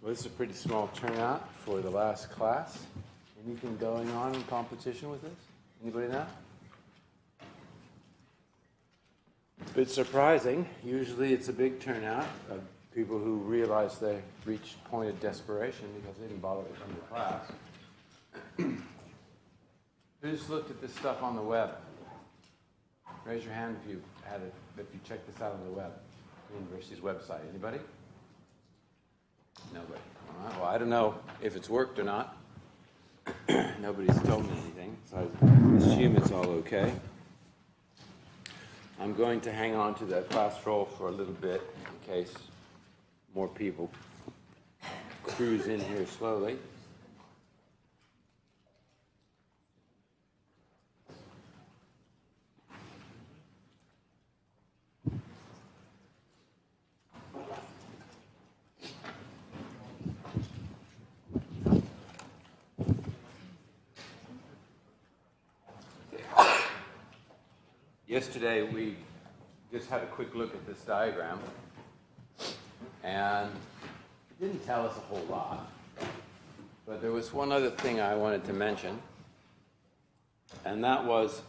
Well, this is a pretty small turnout for the last class. Anything going on in competition with this? Anybody know? Bit surprising. Usually it's a big turnout of people who realize they reached point of desperation because they didn't bother to come to class. Who just looked at this stuff on the web? Raise your hand if you had it, if you checked this out on the web, the university's website. Anybody? Nobody. All right. Well, I don't know if it's worked or not. Nobody's told me anything, so I assume it's all okay. I'm going to hang on to that class roll for a little bit in case more people cruise in here slowly. Yesterday we just had a quick look at this diagram, and it didn't tell us a whole lot. But there was one other thing I wanted to mention, and that was,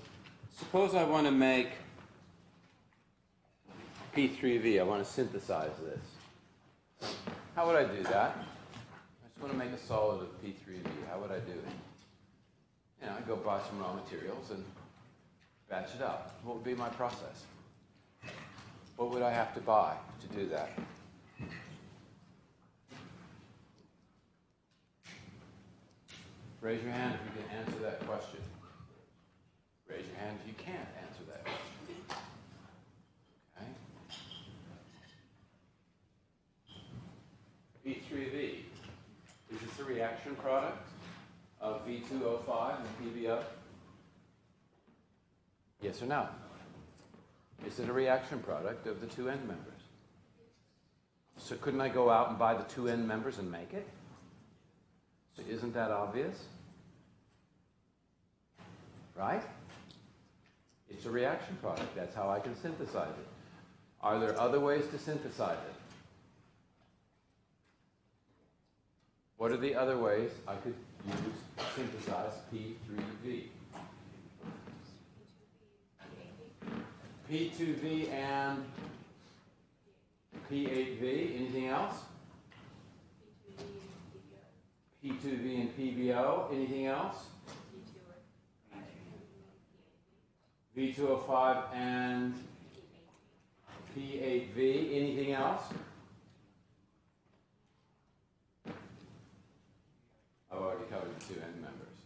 suppose I want to make P3V. I want to synthesize this. How would I do that? I just want to make a solid of P3V. How would I do it? I'd go buy some raw materials and batch it up. What would be my process? What would I have to buy to do that? Raise your hand if you can answer that question. Raise your hand if you can't answer that question. Okay. P3V. Is this a reaction product of V2O5 and PBO? Yes or no? Is it a reaction product of the two end members? So couldn't I go out and buy the two end members and make it? So isn't that obvious? Right? It's a reaction product. That's how I can synthesize it. Are there other ways to synthesize it? What are the other ways I could use to synthesize P3V? P2V and P8V. Anything else? P2V and PBO. Anything else? V2O5 and P8V. Anything else? I've already covered the two end members.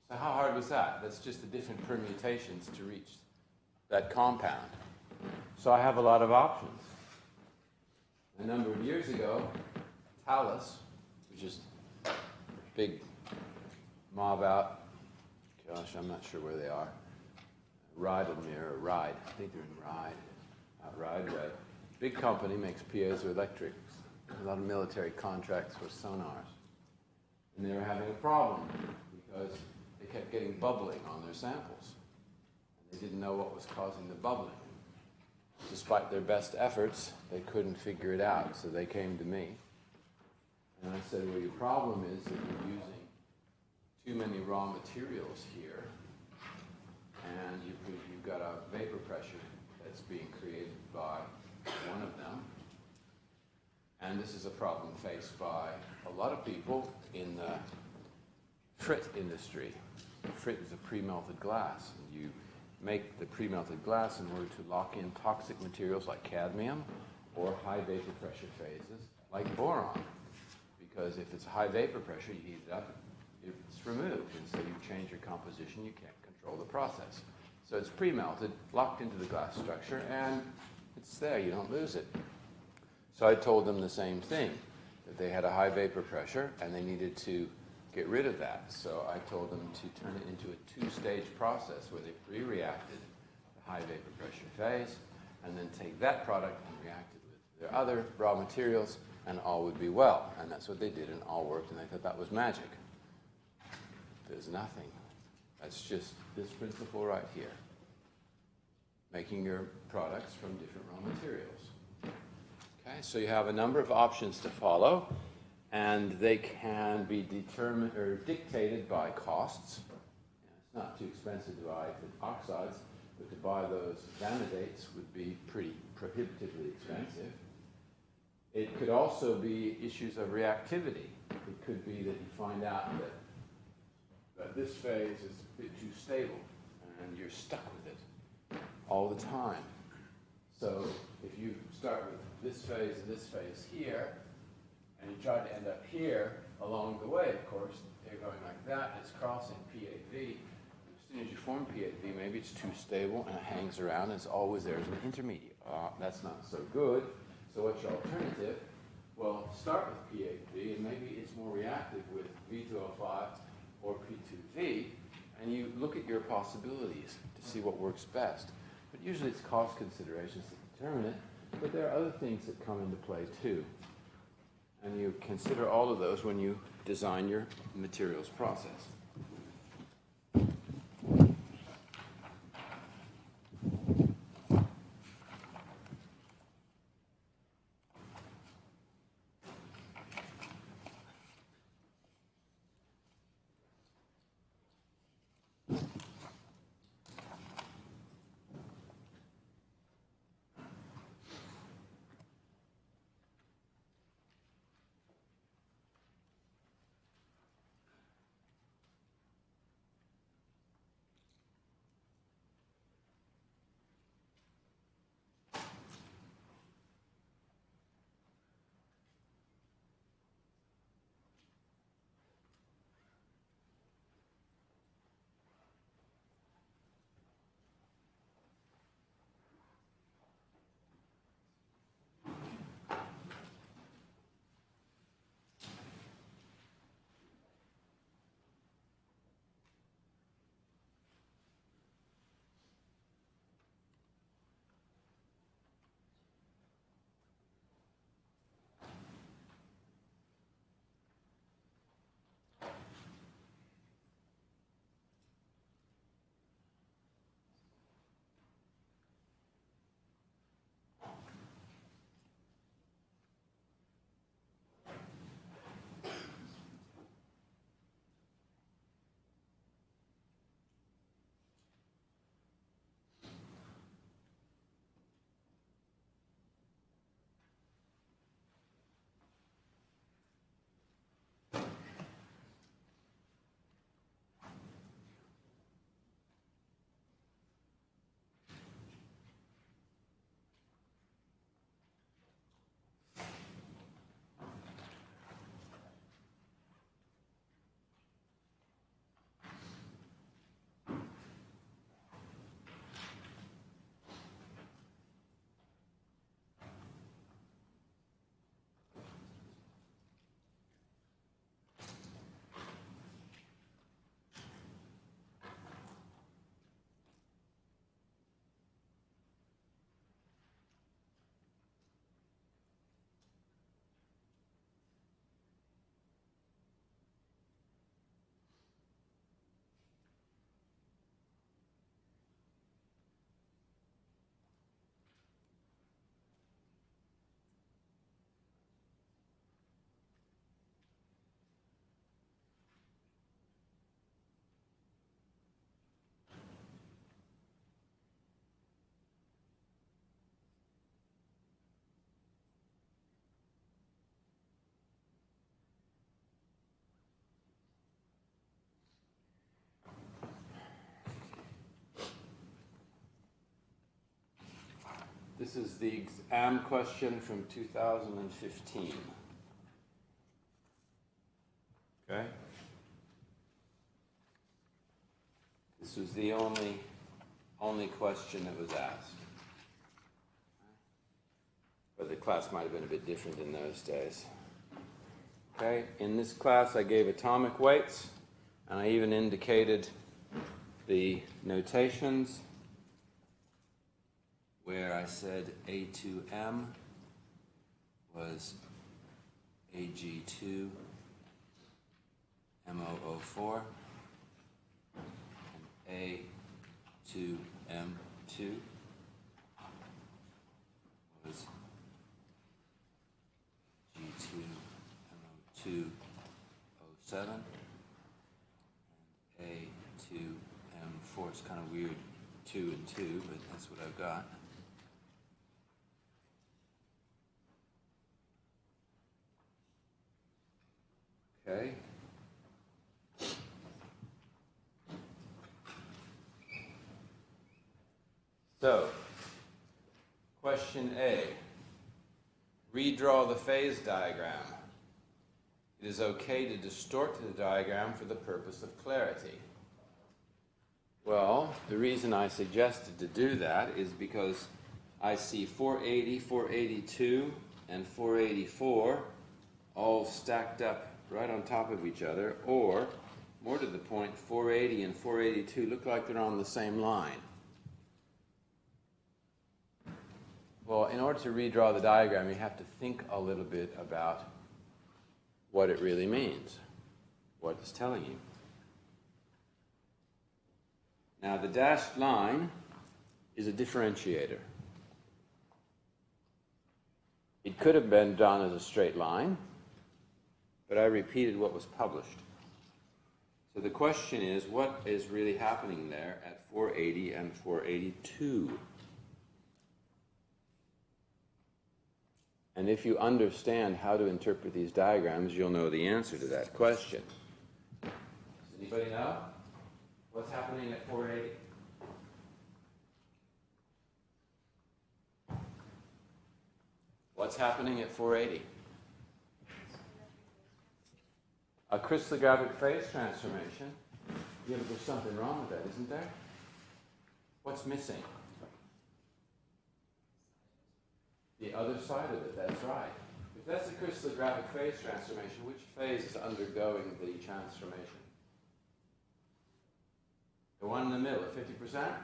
So how hard was that? That's just the different permutations to reach that compound. So I have a lot of options. A number of years ago, Thales, which is a big mob out, gosh, I'm not sure where they are, Ride, I think they're in Ride, right. Big company, makes piezoelectrics, a lot of military contracts for sonars. And they were having a problem because they kept getting bubbling on their samples. They didn't know what was causing the bubbling. Despite their best efforts, they couldn't figure it out, so they came to me. And I said, well, your problem is that you're using too many raw materials here, and you've got a vapor pressure that's being created by one of them. And this is a problem faced by a lot of people in the frit industry. Frit is a pre-melted glass. You make the pre-melted glass in order to lock in toxic materials like cadmium or high vapor pressure phases like boron. Because if it's high vapor pressure, you heat it up, it's removed. And so you change your composition, you can't control the process. So it's pre-melted, locked into the glass structure, and it's there, you don't lose it. So I told them the same thing, that they had a high vapor pressure and they needed to get rid of that. So I told them to turn it into a two-stage process where they pre-reacted the high vapor pressure phase and then take that product and react it with their other raw materials and all would be well. And that's what they did and all worked, and I thought that was magic. There's nothing. That's just this principle right here. Making your products from different raw materials. Okay? Okay, so you have a number of options to follow, and they can be determined or dictated by costs. It's not too expensive to buy the oxides, but to buy those vanidates would be pretty prohibitively expensive. It could also be issues of reactivity. It could be that you find out that this phase is a bit too stable, and you're stuck with it all the time. So if you start with this phase and this phase here, and you try to end up here, along the way, of course, they're going like that, it's crossing PAV. As soon as you form PAV, maybe it's too stable and it hangs around and it's always there as an intermediate. That's not so good. So what's your alternative? Well, start with PAV, and maybe it's more reactive with V2O5 or P2V, and you look at your possibilities to see what works best. But usually it's cost considerations that determine it, but there are other things that come into play too. And you consider all of those when you design your materials process. This is the exam question from 2015. Okay? This was the only question that was asked. But the class might have been a bit different in those days. Okay? In this class, I gave atomic weights, and I even indicated the notations where I said A2M was Ag2 MOO4 and A2M2 was 7, and A2M4. It's kind of weird, 2 and 2, but that's what I've got. Okay. So, question A. Redraw the phase diagram. It is okay to distort the diagram for the purpose of clarity. Well, the reason I suggested to do that is because I see 480, 482, and 484 all stacked up right on top of each other, or, more to the point, 480 and 482 look like they're on the same line. Well, in order to redraw the diagram, you have to think a little bit about what it really means, what it's telling you. Now, the dashed line is a differentiator. It could have been done as a straight line, but I repeated what was published. So the question is, what is really happening there at 480 and 482? And if you understand how to interpret these diagrams, you'll know the answer to that question. Does anybody know what's happening at 480? What's happening at 480? A crystallographic phase transformation. Yeah, but there's something wrong with that, isn't there? What's missing? The other side of it, that's right. If that's a crystallographic phase transformation, which phase is undergoing the transformation? The one in the middle at 50%?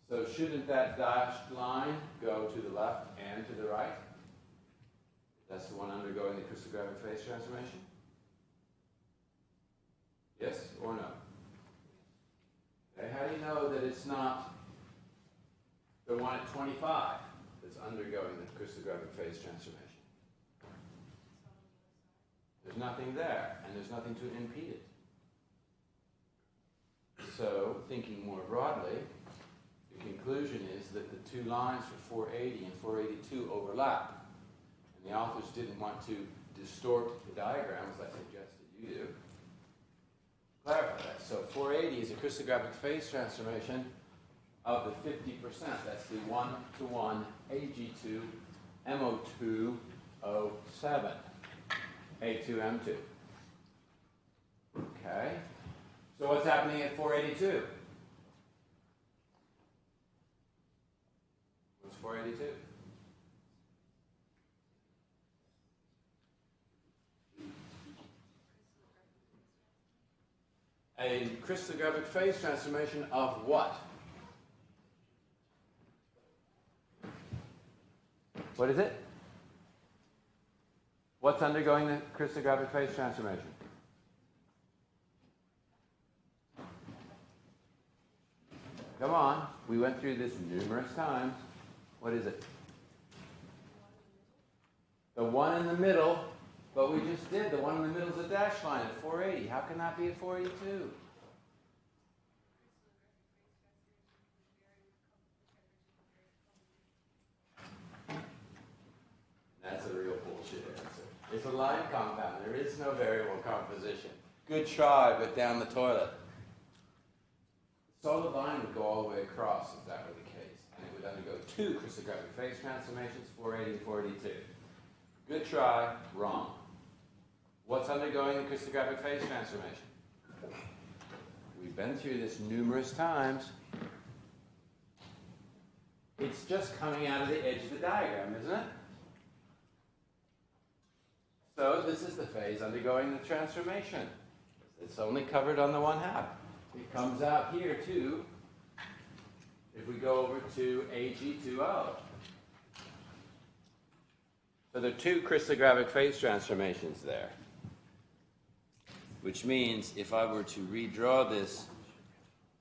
So shouldn't that dashed line go to the left and to the right? That's the one undergoing the crystallographic phase transformation? Yes or no? Okay, how do you know that it's not the one at 25 that's undergoing the crystallographic phase transformation? There's nothing there, and there's nothing to impede it. So, thinking more broadly, the conclusion is that the two lines for 480 and 482 overlap. And the authors didn't want to distort the diagrams I suggested you do. Clarify that. So 480 is a crystallographic phase transformation of the 50%. That's the 1-to-1 Ag2 MO2O7 A2M2. Okay. So what's happening at 482? What's 482? A crystallographic phase transformation of what? What is it? What's undergoing the crystallographic phase transformation? Come on, we went through this numerous times. What is it? The one in the middle, but we just did. The one in the middle is a dashed line at 480. How can that be at 482? That's a real bullshit answer. It's a line compound. There is no variable composition. Good try, but down the toilet. The solid line would go all the way across if that were the case. And it would undergo two crystallographic phase transformations, 480 and 482. Good try, wrong. What's undergoing the crystallographic phase transformation? We've been through this numerous times. It's just coming out of the edge of the diagram, isn't it? So this is the phase undergoing the transformation. It's only covered on the one half. It comes out here too if we go over to Ag2O. So there are two crystallographic phase transformations there. Which means if I were to redraw this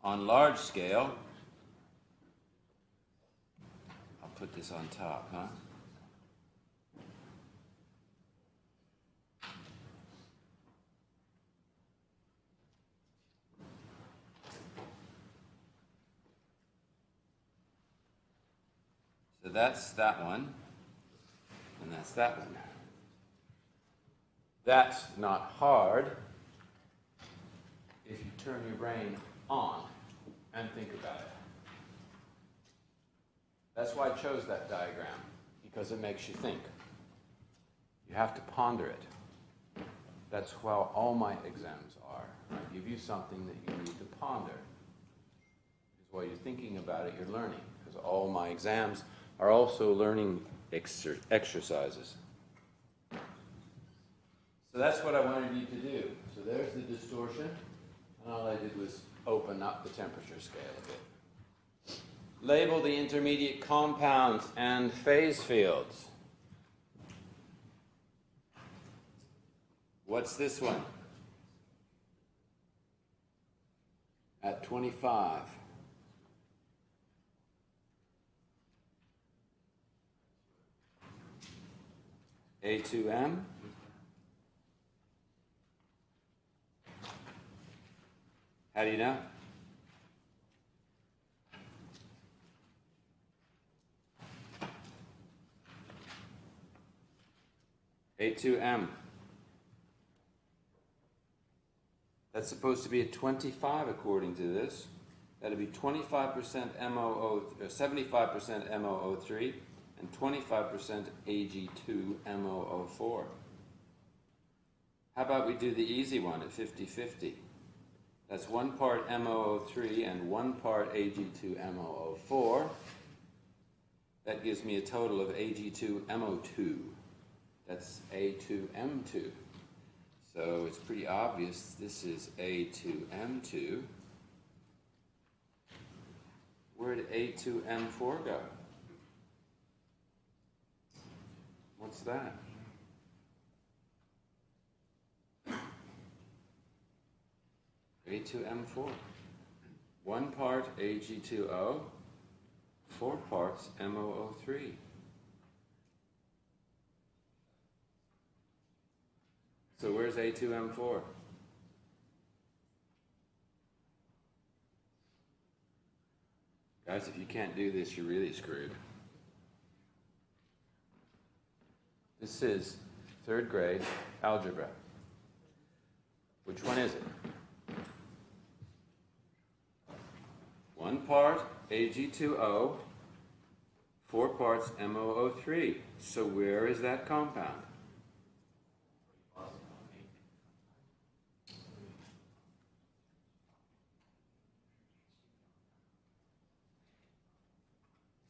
on large scale, I'll put this on top, huh? So that's that one, and that's that one. That's not hard if you turn your brain on and think about it. That's why I chose that diagram, because it makes you think. You have to ponder it. That's how all my exams are. I give you something that you need to ponder. Because while you're thinking about it, you're learning. Because all my exams are also learning exercises. So that's what I wanted you to do. So there's the distortion. And all I did was open up the temperature scale a bit. Label the intermediate compounds and phase fields. What's this one? At 25. A2M. How do you know? A2M. That's supposed to be a 25 according to this. That'll be 25% MOO, 75% MOO3 and 25% Ag2MOO4. How about we do the easy one at 50-50? That's 1 part MOO3 and 1 part Ag2MOO4. That gives me a total of Ag2MO2. That's A2M2. So it's pretty obvious this is A2M2. Where did A2M4 go? What's that? A2M4. 1 part Ag2O, 4 parts MOO3. So where's A2M4? Guys, if you can't do this, you're really screwed. This is 3rd grade algebra. Which one is it? 1 part Ag2O, 4 parts MOO3. So where is that compound?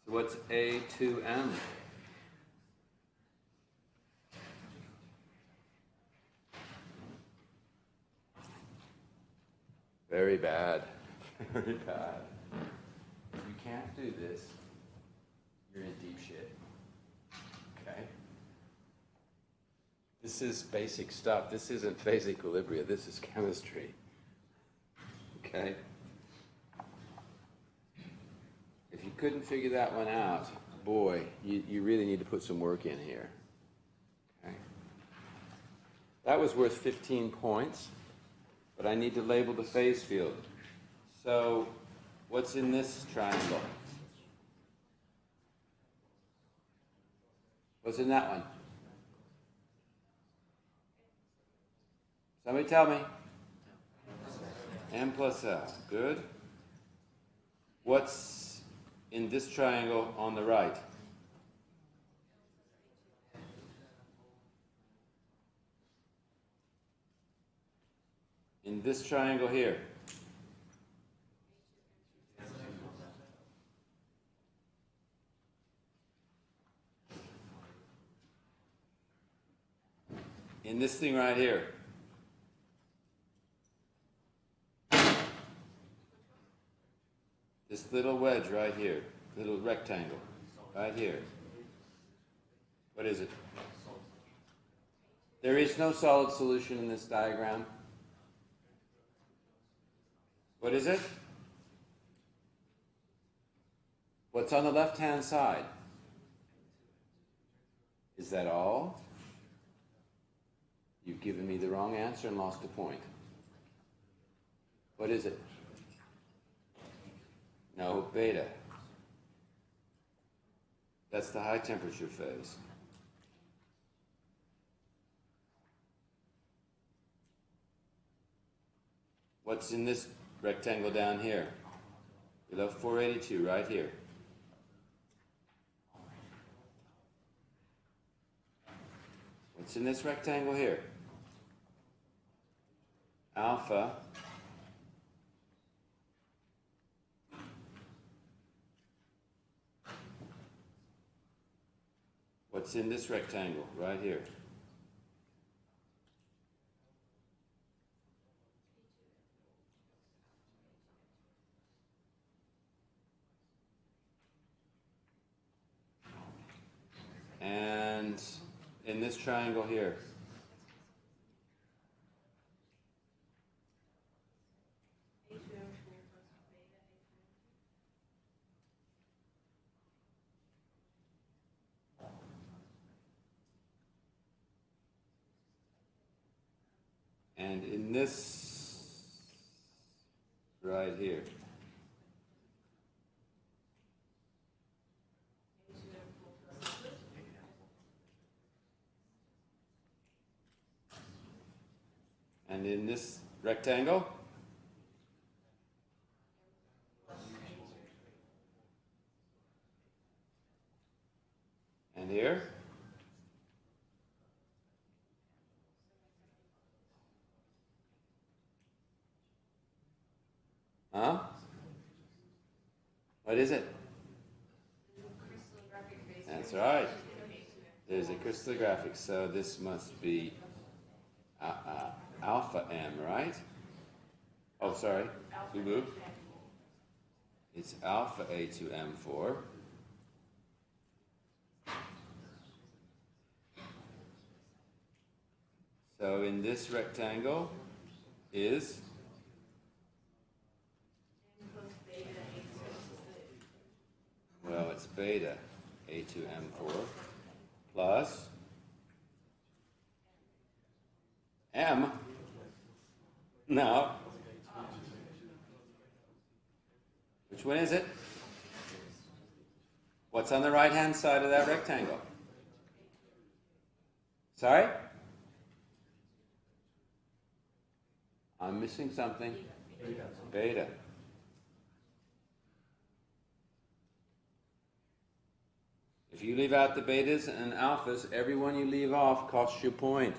So what's A2M? Very bad. Very bad. If you can't do this, you're in deep shit. Okay? This is basic stuff. This isn't phase equilibria. This is chemistry. Okay? If you couldn't figure that one out, boy, you really need to put some work in here. Okay? That was worth 15 points, but I need to label the phase field. So, what's in this triangle? What's in that one? Somebody tell me. M plus L. Good. What's in this triangle on the right? In this triangle here? In this thing right here? This little wedge right here, little rectangle, right here. What is it? There is no solid solution in this diagram. What is it? What's on the left-hand side? Is that all? You've given me the wrong answer and lost a point. What is it? No, beta. That's the high temperature phase. What's in this rectangle down here? Below 482, right here. What's in this rectangle here? Alpha What's in this rectangle right here? And in this triangle here? And in this right here? And in this rectangle? And here? Huh? What is it? That's right. There's a crystallographic, so this must be alpha M, right? Oh, sorry. Boo-boo. It's alpha A2M4. So in this rectangle is well, it's beta A2M4 plus M. No. Which one is it? What's on the right-hand side of that rectangle? Sorry? I'm missing something. Beta. If you leave out the betas and alphas, every one you leave off costs you a point.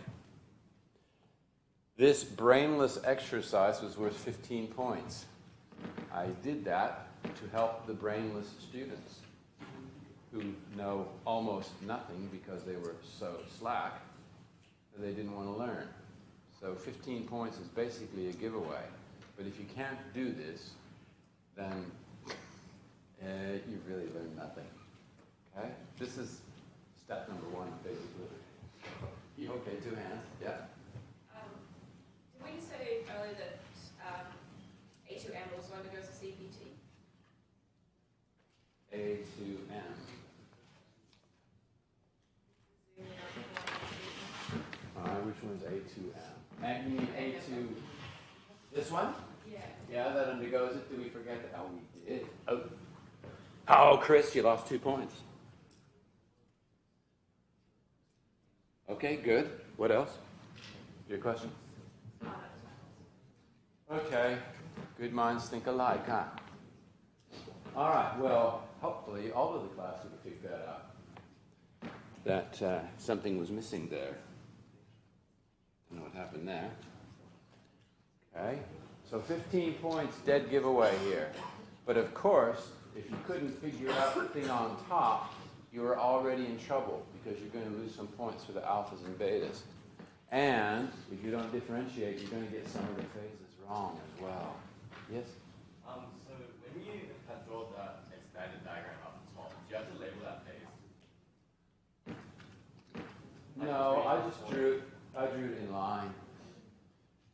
This brainless exercise was worth 15 points. I did that to help the brainless students who know almost nothing because they were so slack that they didn't want to learn. So 15 points is basically a giveaway. But if you can't do this, then you've really learned nothing. Okay? This is step number one, basically. Okay, two hands. Yeah. Did we say earlier that A2M also undergoes a CPT? A2M. Which one's A2M? And you mean A2... This one? Yeah. Yeah, that undergoes it. Did we forget that? Oh, we did. Oh, Chris, you lost 2 points. Okay, good. What else? Your question? Okay. Good minds think alike, huh? All right. Well, hopefully all of the class would have picked that up. That something was missing there. Don't know what happened there. Okay. So 15 points, dead giveaway here. But of course, if you couldn't figure out the thing on top, you were already in trouble because you're going to lose some points for the alphas and betas. And if you don't differentiate, you're going to get some of the phases wrong as well. Yes? So when you had drawn that expanded diagram up the top, do you have to label that phase? No, I drew it in line.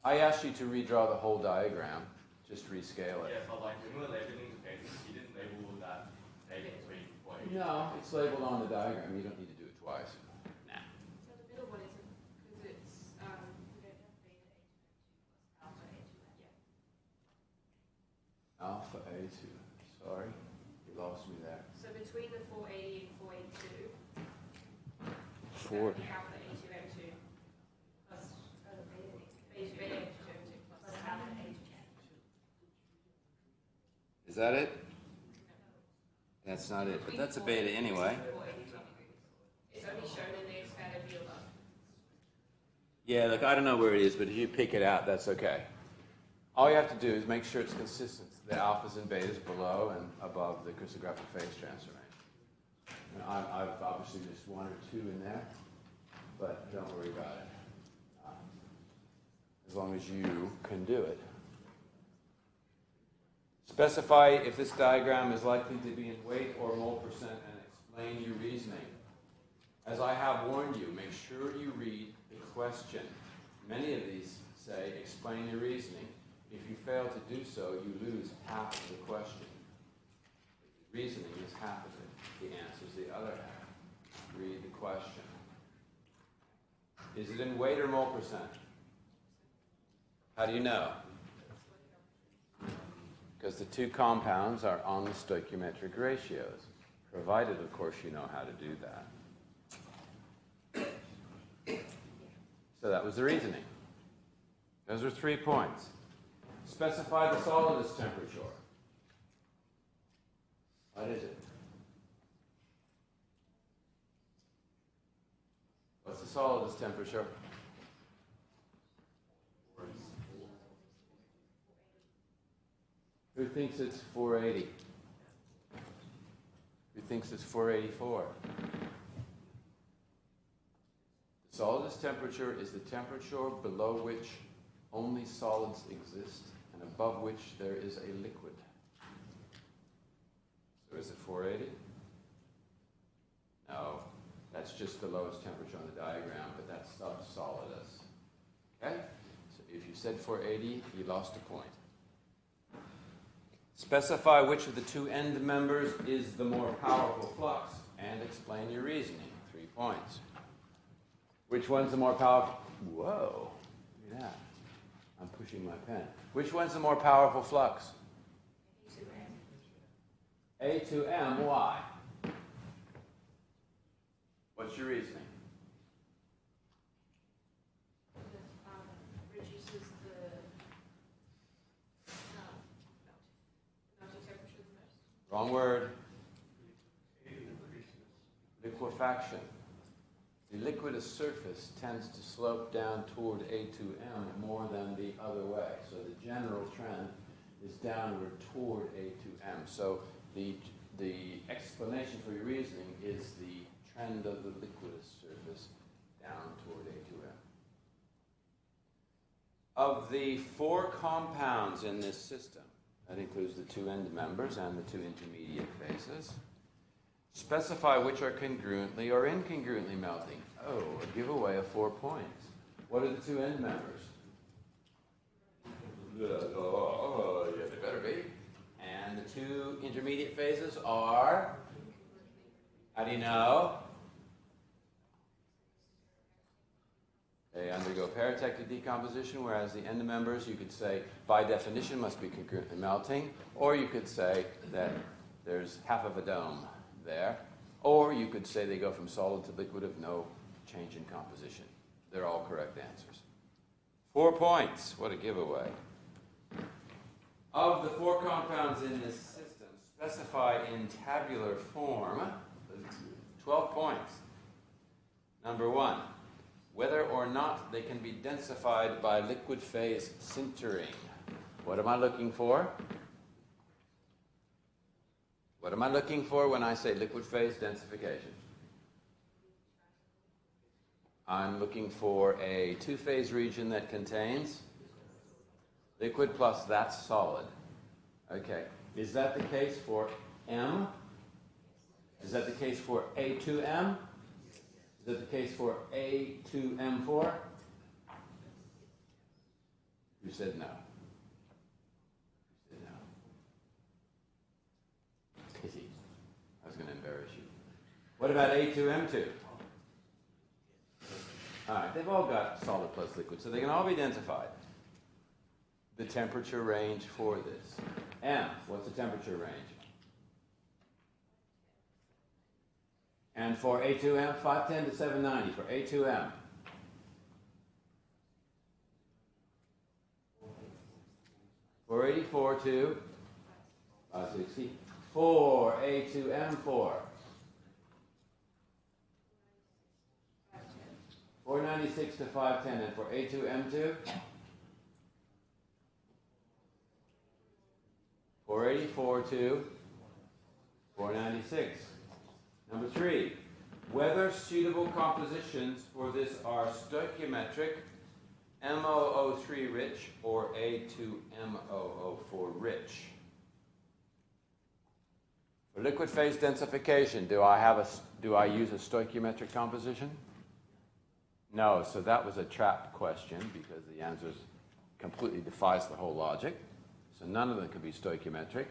I asked you to redraw the whole diagram, just rescale it. Yeah, but like when we were labeling the phases, you didn't label that phase between what you... No, it's labeled on the diagram. You don't need to do it twice. Nah. So the middle one is because it's we don't have beta A2M2 plus alpha A2M. Yeah. Alpha A2. Sorry, you lost me there. So between the 480 and 482, 4. We have the A2, M2 plus A2, M2 plus alpha A2. Is that it? That's not it, but that's a beta anyway. It's only shown in the expanded view above. Yeah, look, I don't know where it is, but if you pick it out, that's okay. All you have to do is make sure it's consistent. The alphas and betas below and above the crystallographic phase transformation. And I've obviously just 1 or 2 in there, but don't worry about it. As long as you can do it. Specify if this diagram is likely to be in weight or mole percent and explain your reasoning. As I have warned you, make sure you read the question. Many of these say, explain your reasoning. If you fail to do so, you lose half of the question. The reasoning is half of it. The answer is the other half. Read the question. Is it in weight or mole percent? How do you know? Because the two compounds are on the stoichiometric ratios, provided, of course, you know how to do that. So that was the reasoning. Those are 3 points. Specify the solidus temperature. What is it? What's the solidus temperature? Who thinks it's 480? Who thinks it's 484? The solidus temperature is the temperature below which only solids exist and above which there is a liquid. So is it 480? No, that's just the lowest temperature on the diagram, but that's sub-solidus. Okay? So if you said 480, you lost a point. Specify which of the two end members is the more powerful flux and explain your reasoning. 3 points. Which one's the more powerful? Whoa, look at that. I'm pushing my pen. Which one's the more powerful flux? A2M. Why? What's your reasoning? Reduces the melting temperature the most. Wrong word. Liquefaction. The liquidous surface tends to slope down toward A2M more than the other way. So the general trend is downward toward A2M. So the explanation for your reasoning is the trend of the liquidous surface down toward A2M. Of the 4 compounds in this system, that includes the 2 end members and the 2 intermediate phases, specify which are congruently or incongruently melting. Oh, a giveaway of 4 points. What are the 2 end members? Oh, yeah, they better be. And the 2 intermediate phases are? How do you know? They undergo paratectic decomposition, whereas the end members, you could say, by definition, must be congruently melting, or you could say that there's half of a dome there, or you could say they go from solid to liquid of no change in composition. They're all correct answers. 4 points. What a giveaway. Of the 4 compounds in this system, specify in tabular form 12 points. Number 1, whether or not they can be densified by liquid phase sintering. What am I looking for? What am I looking for when I say liquid phase densification? I'm looking for a 2-phase region that contains liquid plus that's solid. Okay. Is that the case for M? Is that the case for A2M? Is that the case for A2M4? You said no. You said no. Pity. I was going to embarrass you. What about A2M2? All right, they've all got solid plus liquid, so they can all be densified. The temperature range for this. M, what's the temperature range? And for A2M, 510 to 790 for A2M. For 84 to 560. For A2M4. 496 to 510. And for A2M2? 484 to 496. Number 3, whether suitable compositions for this are stoichiometric, MOO3 rich, or A2MOO4 rich. For liquid phase densification, do I use a stoichiometric composition? No, so that was a trap question because the answer completely defies the whole logic. So none of them could be stoichiometric.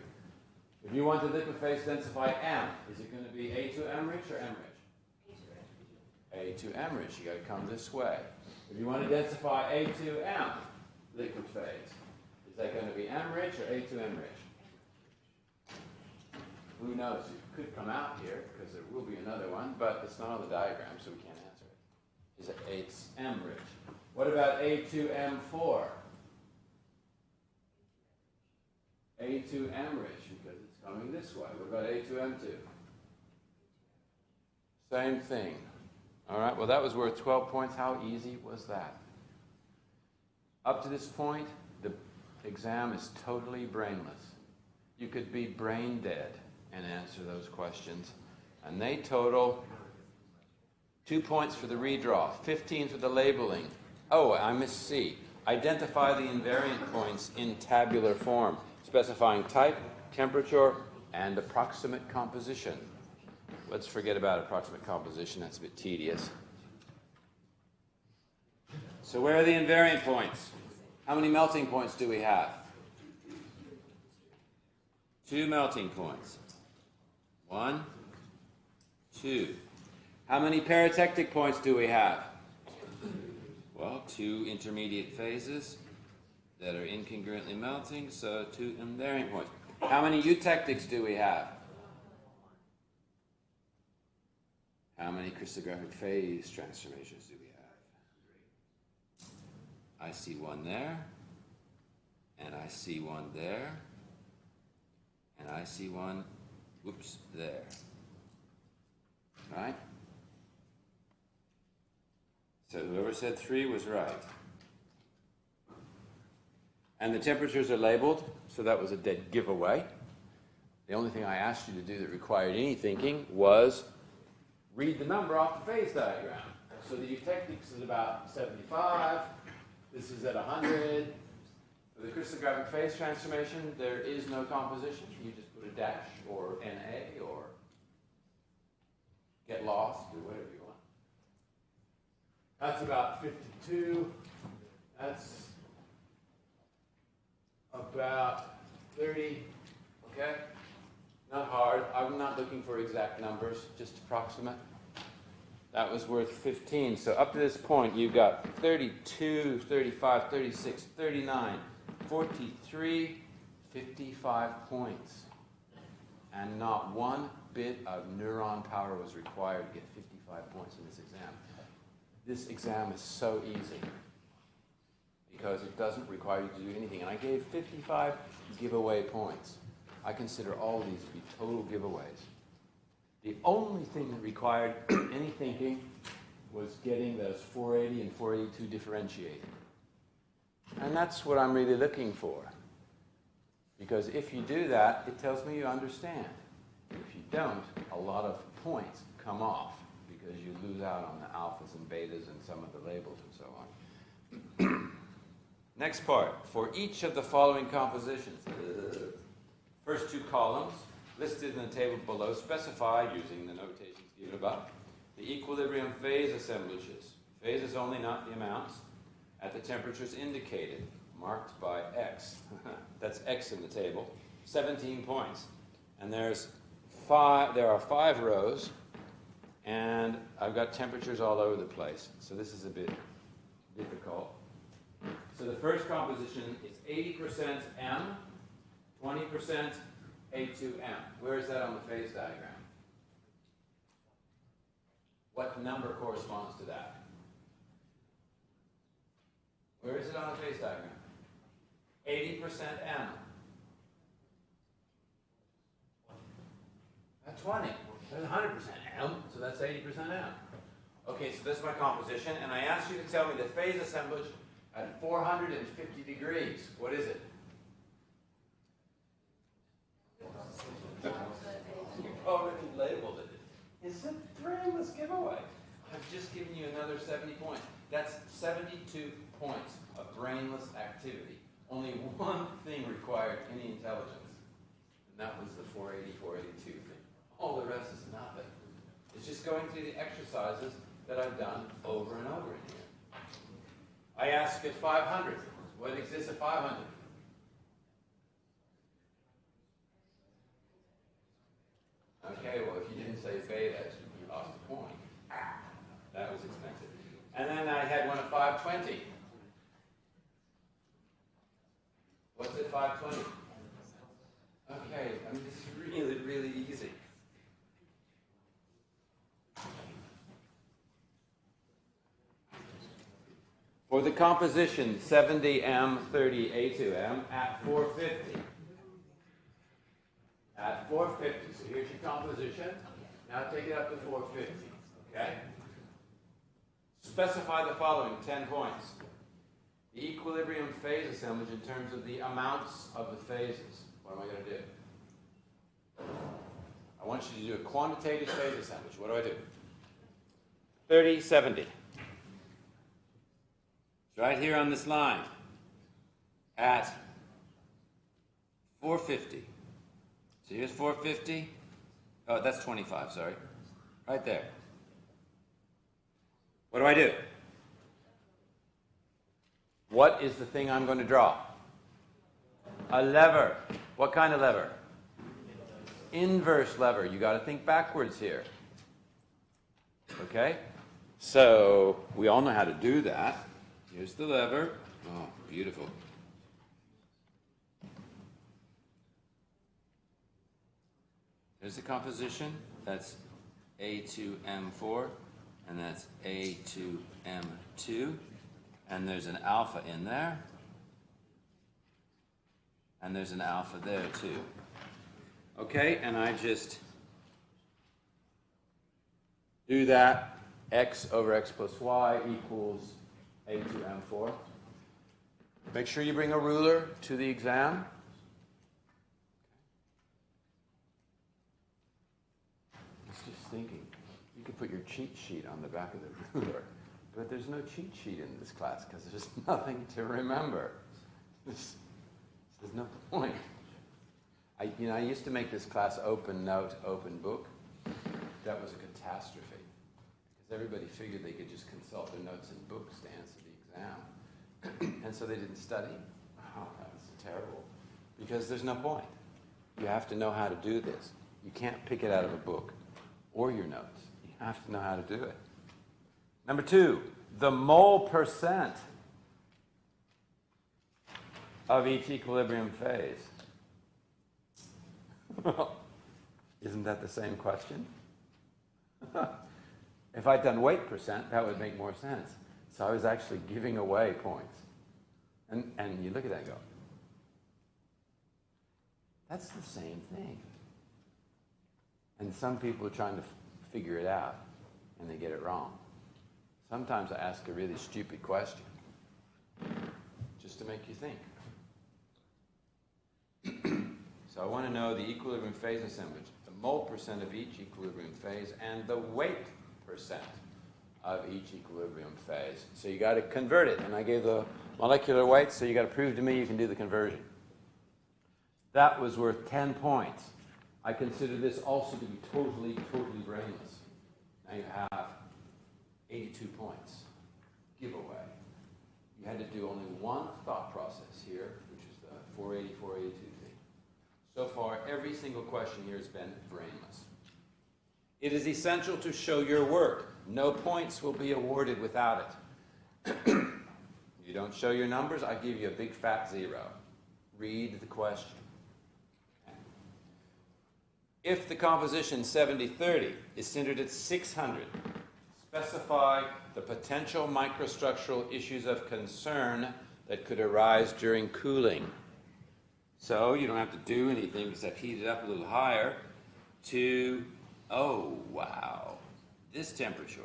If you want to liquid phase densify M, is it going to be A2M rich or M rich? A2M rich. You got to come this way. If you want to densify A2M liquid phase, is that going to be M rich or A2M rich? Who knows? It could come out here because there will be another one, but it's not on the diagram, so we can't answer it. Is it it's M rich? What about A2M4? A2M rich because it's coming this way. What about A2M2? Same thing. All right, well, that was worth 12 points. How easy was that? Up to this point, the exam is totally brainless. You could be brain dead and answer those questions. And they total 2 points for the redraw, 15 for the labeling. Oh, I missed C. Identify the invariant points in tabular form, specifying type, temperature, and approximate composition. Let's forget about approximate composition. That's a bit tedious. So where are the invariant points? How many melting points do we have? 2 melting points. 1, 2. How many paratectic points do we have? Well, 2 intermediate phases that are incongruently melting, so 2 invariant points. How many eutectics do we have? How many crystallographic phase transformations do we have? I see 1 there, and I see 1 there, and I see 1, whoops, there. Right? So whoever said 3 was right. And the temperatures are labeled, so that was a dead giveaway. The only thing I asked you to do that required any thinking was read the number off the phase diagram. So the eutectics is about 75. This is at 100. For the crystallographic phase transformation, there is no composition. You just put a dash or NA or get lost or whatever you want. That's about 52. That's about 30. Okay? Not hard. I'm not looking for exact numbers, just approximate. That was worth 15. So up to this point, you've got 32, 35, 36, 39, 43, 55 points. And not one bit of neuron power was required to get 55 points in this exam. This exam is so easy because it doesn't require you to do anything. And I gave 55 giveaway points. I consider all these to be total giveaways. The only thing that required any thinking was getting those 480 and 482 differentiated. And that's what I'm really looking for. Because if you do that, it tells me you understand. If you don't, a lot of points come off because you lose out on the alphas and betas and some of the labels and so on. Next part. For each of the following compositions, first 2 columns, listed in the table below, specify, using the notations given above, the equilibrium phase assemblages. Phases only, not the amounts, at the temperatures indicated, marked by X. That's X in the table. 17 points. And there are 5 rows, and I've got temperatures all over the place. So this is a bit difficult. So the first composition is 80% M, 20% A2M. Where is that on the phase diagram? What number corresponds to that? Where is it on the phase diagram? 80% M. That's 20. There's 100% M, so that's 80% M. Okay, so this is my composition, and I asked you to tell me the phase assemblage at 450 degrees. What is it? You've already labeled it. It's a brainless giveaway. I've just given you another 70 points. That's 72 points of brainless activity. Only one thing required any intelligence, and that was the 480, 482 thing. All the rest is nothing. It's just going through the exercises that I've done over and over in here. I ask at 500. What exists at 500? Okay, well, if you didn't say beta, you lost a point. That was expensive. And then I had one at 520. What's at 520? Okay, I mean, this is really, really easy. For the composition 70M, 30A2M at 450. At 450. So here's your composition. Now take it up to 450. Okay? Specify the following 10 points. The equilibrium phase assemblage in terms of the amounts of the phases. What am I going to do? I want you to do a quantitative phase assemblage. What do I do? 30, 70. It's right here on this line at 450. So here's 450. Oh, that's 25, sorry. Right there. What do I do? What is the thing I'm going to draw? A lever. What kind of lever? Inverse lever. You got to think backwards here. Okay? So we all know how to do that. Here's the lever. Oh, beautiful. There's the composition. That's A2M4, and that's A2M2. And there's an alpha in there. And there's an alpha there, too. Okay, and I just do that. X over X plus Y equals A2M4. Make sure you bring a ruler to the exam. I was just thinking, you could put your cheat sheet on the back of the ruler. But there's no cheat sheet in this class because there's nothing to remember. There's no point. I used to make this class open note, open book. That was a catastrophe because everybody figured they could just consult their notes and books to answer the exam. And so they didn't study. Oh, that was terrible. Because there's no point. You have to know how to do this. You can't pick it out of a book or your notes. You have to know how to do it. Number 2, the mole percent of each equilibrium phase. Isn't that the same question? If I'd done weight percent, that would make more sense. So I was actually giving away points. And you look at that and go, that's the same thing. And some people are trying to figure it out, and they get it wrong. Sometimes I ask a really stupid question, just to make you think. So I want to know the equilibrium phase assemblage, the mole percent of each equilibrium phase, and the weight percent of each equilibrium phase. So you got to convert it, and I gave the molecular weight, so you got to prove to me you can do the conversion. That was worth 10 points. I consider this also to be totally brainless. Now you have 82 points. Giveaway. You had to do only one thought process here, which is the 480, 482 thing. So far, every single question here has been brainless. It is essential to show your work. No points will be awarded without it. You don't show your numbers, I give you a big fat 0. Read the question. If the composition 70-30 is centered at 600, Specify the potential microstructural issues of concern that could arise during cooling. So you don't have to do anything except heat it up a little higher to, oh wow, this temperature.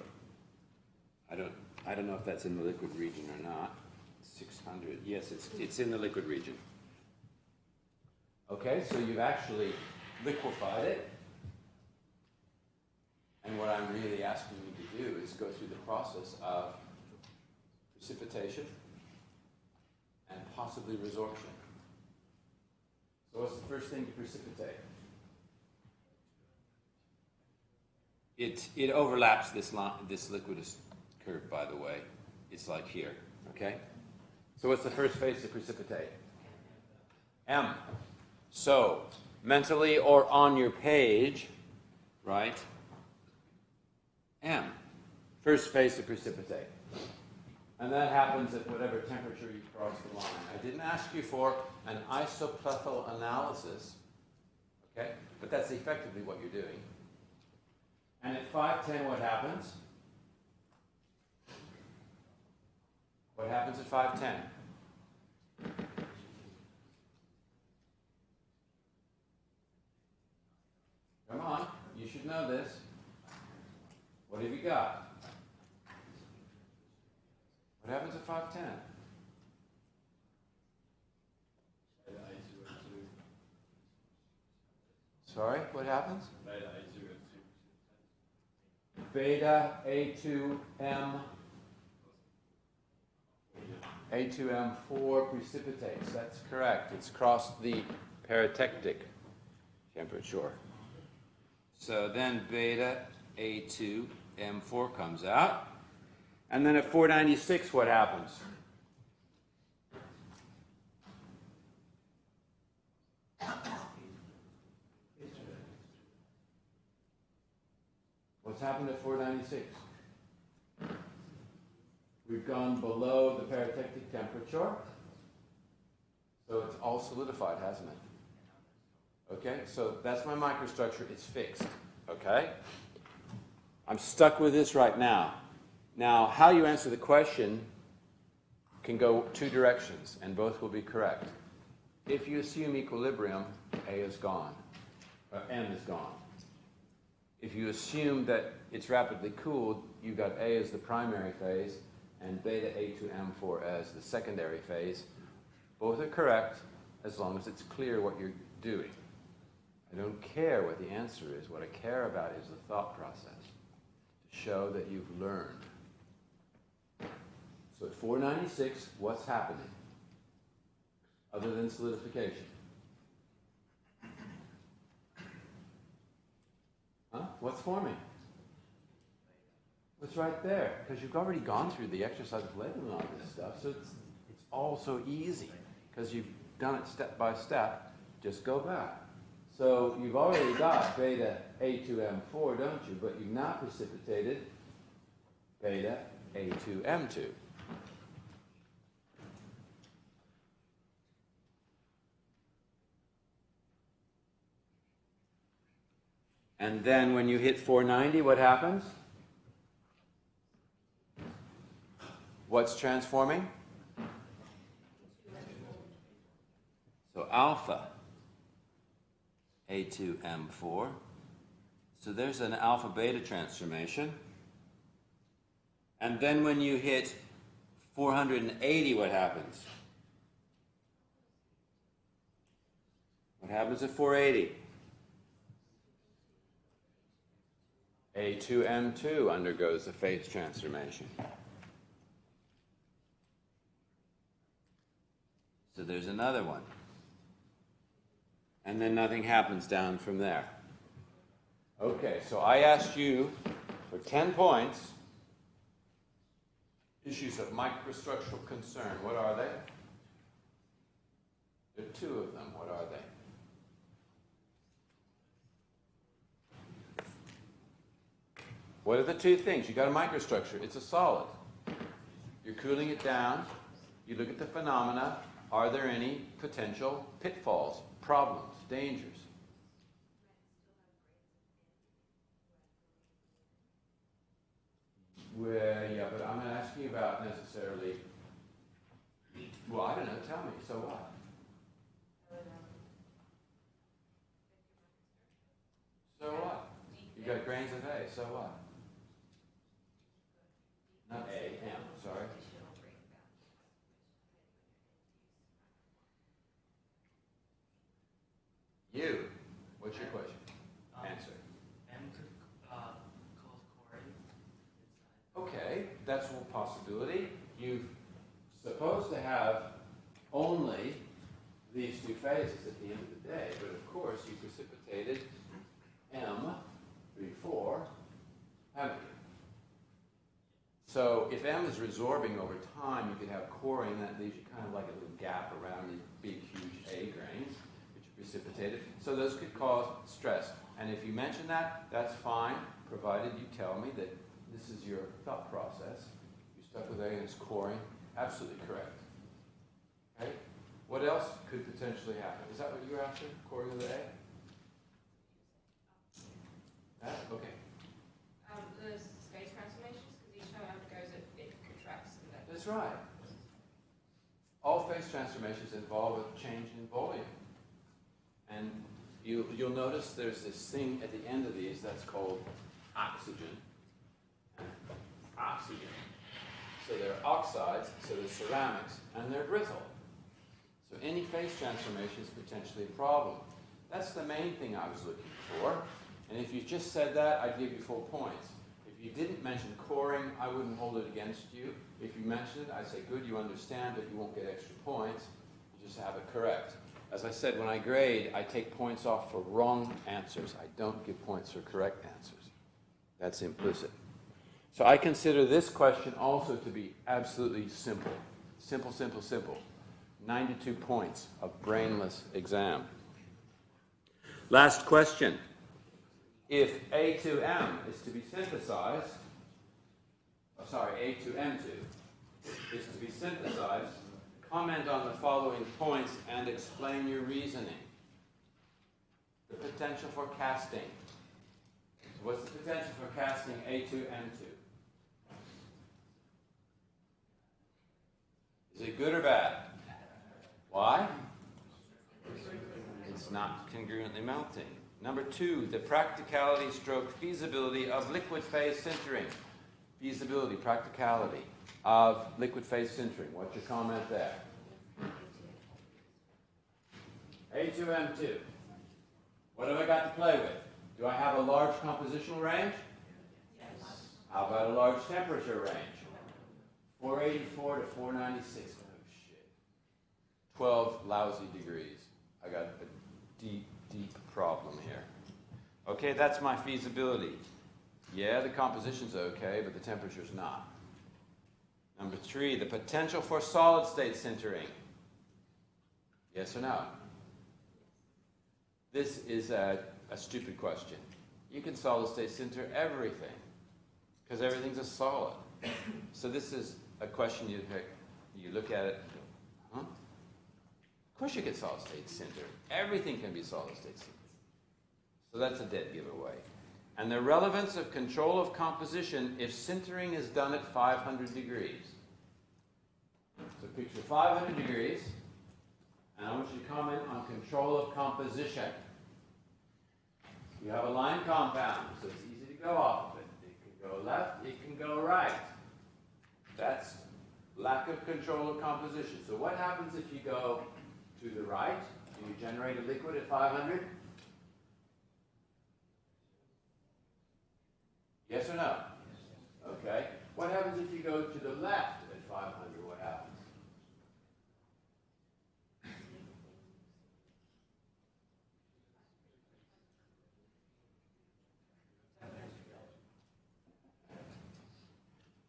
I don't know if that's in the liquid region or not. 600, yes, it's in the liquid region. Okay, so you've actually liquefied it. And what I'm really asking you to do is go through the process of precipitation and possibly resorption. So what's the first thing to precipitate? It overlaps this liquidus curve, by the way. It's like here, okay? So what's the first phase to precipitate? M. So, mentally or on your page, right? M. First phase to precipitate. And that happens at whatever temperature you cross the line. I didn't ask you for an isoplethal analysis, okay? But that's effectively what you're doing. And at 510, what happens? What happens at 510? Come on, you should know this. What have you got? What happens at 510? Sorry, what happens? Beta A2M A2M4 precipitates. That's correct. It's crossed the paratectic temperature. So then beta A2M4 comes out. And then at 496, what happens? What's happened at 496? We've gone below the paratectic temperature. So it's all solidified, hasn't it? Okay, so that's my microstructure. It's fixed. Okay? I'm stuck with this right now. Now, how you answer the question can go two directions, and both will be correct. If you assume equilibrium, A is gone. M is gone. If you assume that it's rapidly cooled, you've got A as the primary phase and beta A2M4 as the secondary phase. Both are correct as long as it's clear what you're doing. I don't care what the answer is. What I care about is the thought process to show that you've learned. So at 496, what's happening other than solidification? Huh? What's forming? What's right there? Because you've already gone through the exercise of labeling all this stuff, so it's all so easy because you've done it step by step. Just go back. So you've already got beta A2M4, don't you? But you've now precipitated beta A2M2. And then when you hit 490, what happens? What's transforming? So alpha A2M4. So there's an alpha beta transformation. And then when you hit 480, what happens? What happens at 480? A2M2 undergoes the phase transformation. So there's another one. And then nothing happens down from there. Okay, so I asked you for 10 points, issues of microstructural concern. What are they? There are two of them. What are they? What are the two things? You got a microstructure. It's a solid. You're cooling it down. You look at the phenomena. Are there any potential pitfalls, problems, dangers? Well, yeah, but I'm not asking about necessarily. Well, I don't know. Tell me. So what? So what? You got grains of A. So what? Not A, M. Sorry. You. What's your question? Answer. M could cause coring inside. Okay, that's one possibility. You're supposed to have only these two phases at the end of the day, but of course you precipitated M before, haven't you? So if M is resorbing over time, you could have coring. That leaves you kind of like a little gap around these big, huge A grains, which are precipitated. So those could cause stress. And if you mention that, that's fine, provided you tell me that this is your thought process. You stuck with A and it's coring. Absolutely correct. Okay? What else could potentially happen? Is that what you're after? Coring of the A? That? Okay. The space transformations, because each time it goes, it contracts. And that That's right. All phase transformations involve a change in volume. And you'll notice there's this thing at the end of these that's called oxygen. Oxygen. So they're oxides, so they're ceramics, and they're brittle. So any phase transformation is potentially a problem. That's the main thing I was looking for. And if you just said that, I'd give you full points. If you didn't mention coring, I wouldn't hold it against you. If you mention it, I'd say, good, you understand, but you won't get extra points. You just have it correct. As I said, when I grade, I take points off for wrong answers. I don't give points for correct answers. That's implicit. So I consider this question also to be absolutely simple. Simple, simple, simple. 92 points of brainless exam. Last question. If A2M is to be synthesized, A2M2 is to be synthesized, comment on the following points and explain your reasoning. The potential for casting. What's the potential for casting A2M2? Is it good or bad? Why? It's not congruently melting. Number 2, the practicality stroke feasibility of liquid phase sintering. Feasibility, practicality of liquid phase sintering. What's your comment there? A2M2. What have I got to play with? Do I have a large compositional range? Yes. How about a large temperature range? 484 to 496. Oh, shit. 12 lousy degrees. I got a deep, deep problem here. Okay, that's my feasibility. Yeah, the composition's okay, but the temperature's not. Number 3, the potential for solid-state sintering. Yes or no? This is a stupid question. You can solid-state sinter everything, because everything's a solid. So this is a question you look at it and go, huh? Of course you get solid-state sinter. Everything can be solid-state sinter. So that's a dead giveaway. And the relevance of control of composition if sintering is done at 500 degrees. So picture 500 degrees, and I want you to comment on control of composition. You have a line compound, so it's easy to go off of it. It can go left, it can go right. That's lack of control of composition. So what happens if you go to the right? Do you generate a liquid at 500? Yes or no? Okay. What happens if you go to the left at 500? What happens?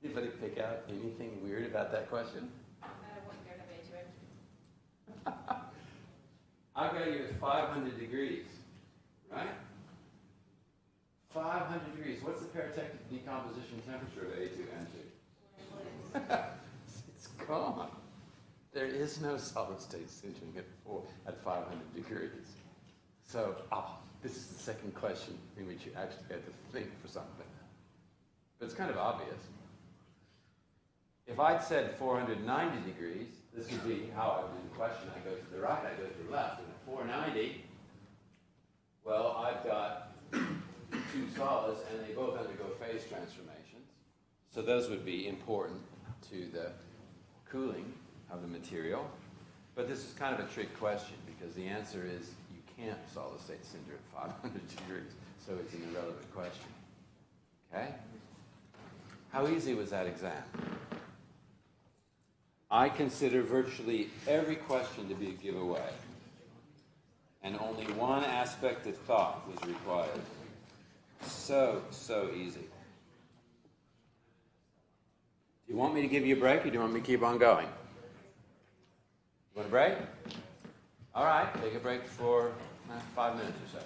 Anybody pick out anything weird about that question? what go to A2M2. I got you at 500 degrees, right? 500 degrees. What's the paratectic decomposition temperature of A2M2? It's gone. There is no solid-state sintering at 500 degrees. So, this is the second question in which you actually have to think for something. But it's kind of obvious. If I'd said 490 degrees, this would be how I would do the question. I go to the right, I go to the left. And at 490, well, I've got two solids, and they both undergo phase transformations. So those would be important to the cooling of the material. But this is kind of a trick question, because the answer is you can't solid-state cinder at 500 degrees, so it's an irrelevant question. Okay? How easy was that exam? I consider virtually every question to be a giveaway, and only one aspect of thought was required. So easy. Do you want me to give you a break, or do you want me to keep on going? You want a break? All right, take a break for 5 minutes or so.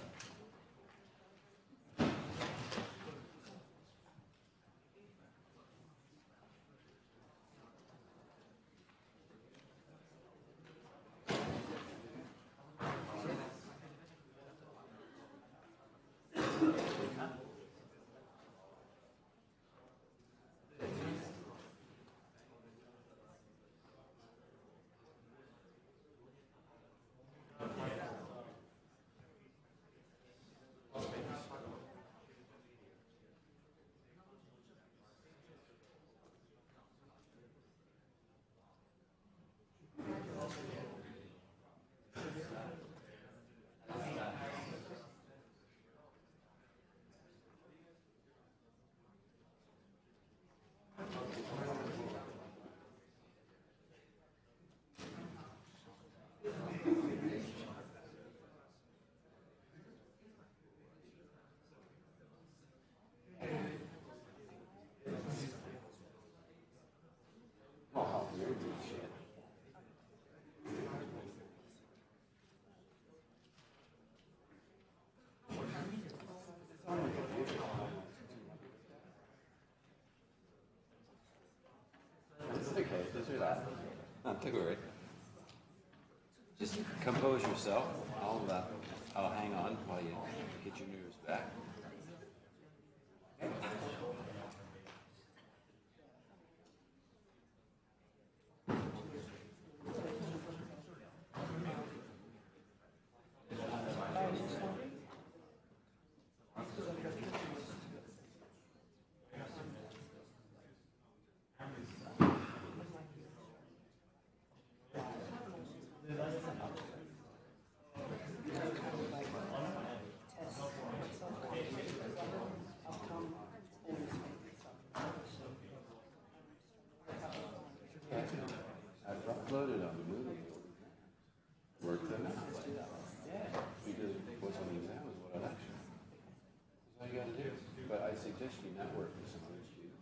Not to worry. Just compose yourself. I'll hang on while you get your nerves back. I've uploaded on the movie. Worked them out. Because what's on the exam is what I lecture. That's all you got to do. But I suggest you network with some other students.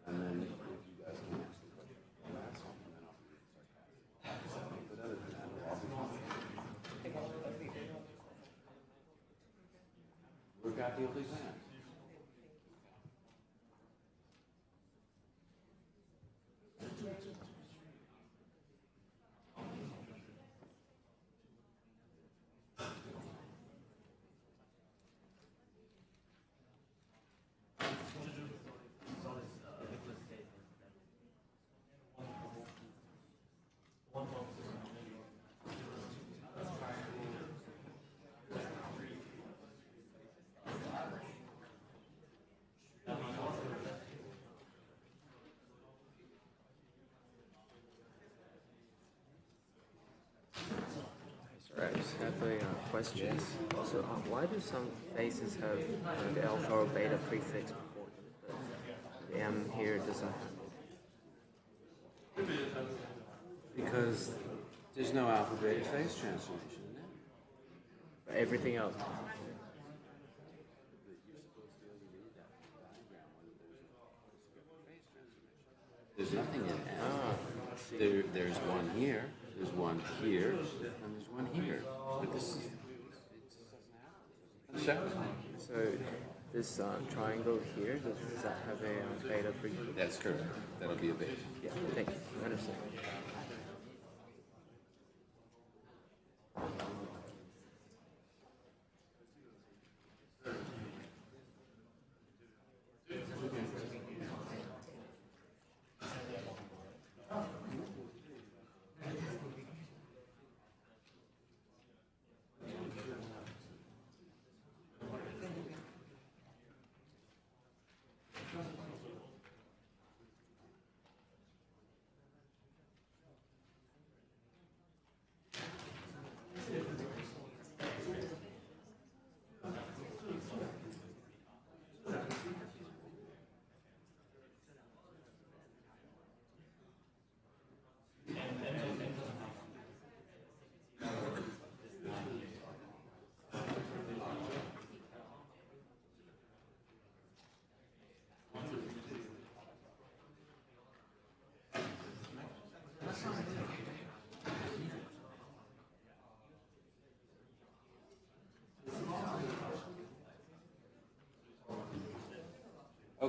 And then if you guys can ask the question, I'll ask them, and then I'll be sarcastic. But other than that, it'll all be fine. Work out the old exams. Right, I just have a question. So, why do some phases have the alpha or beta prefix before them, but the M here doesn't have it? Because there's no alpha beta phase transformation in it. But everything else. There's nothing in M. Ah, There's one here, there's one here, and there's one here. But this doesn't happen. so this triangle here, does that have a beta prefix? That's correct. That'll be a beta. Yeah, thank you. I understand.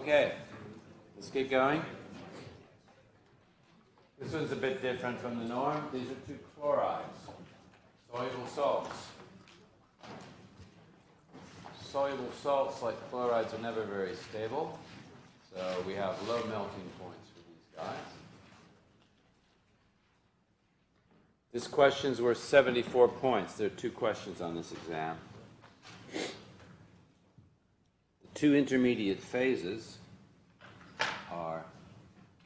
Okay, let's get going. This one's a bit different from the norm. These are two chlorides, soluble salts. Soluble salts, like chlorides, are never very stable, so we have low melting points for these guys. This question's worth 74 points. There are two questions on this exam. The two intermediate phases are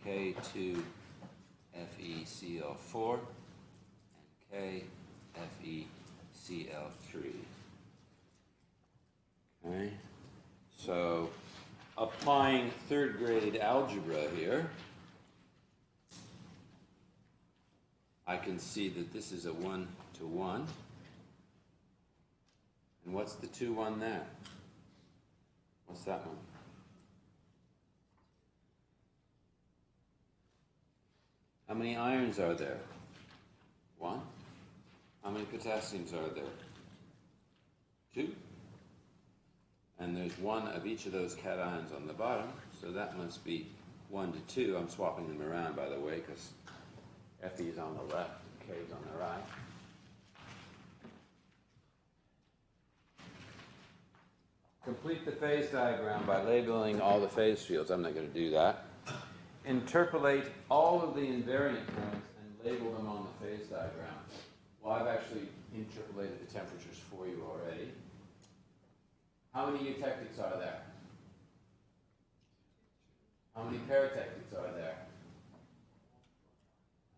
K2FeCl4 and KFeCl3. Okay, so applying third grade algebra here, I can see that this is a 1-to-1. And what's the 2-1 there? What's that one? How many irons are there? 1. How many potassiums are there? 2. And there's 1 of each of those cations on the bottom, so that must be 1 to 2. I'm swapping them around, by the way, because Fe is on the left and K is on the right. Complete the phase diagram by labeling all the phase fields. I'm not going to do that. Interpolate all of the invariant points and label them on the phase diagram. Well, I've actually interpolated the temperatures for you already. How many eutectics are there? How many paratectics are there?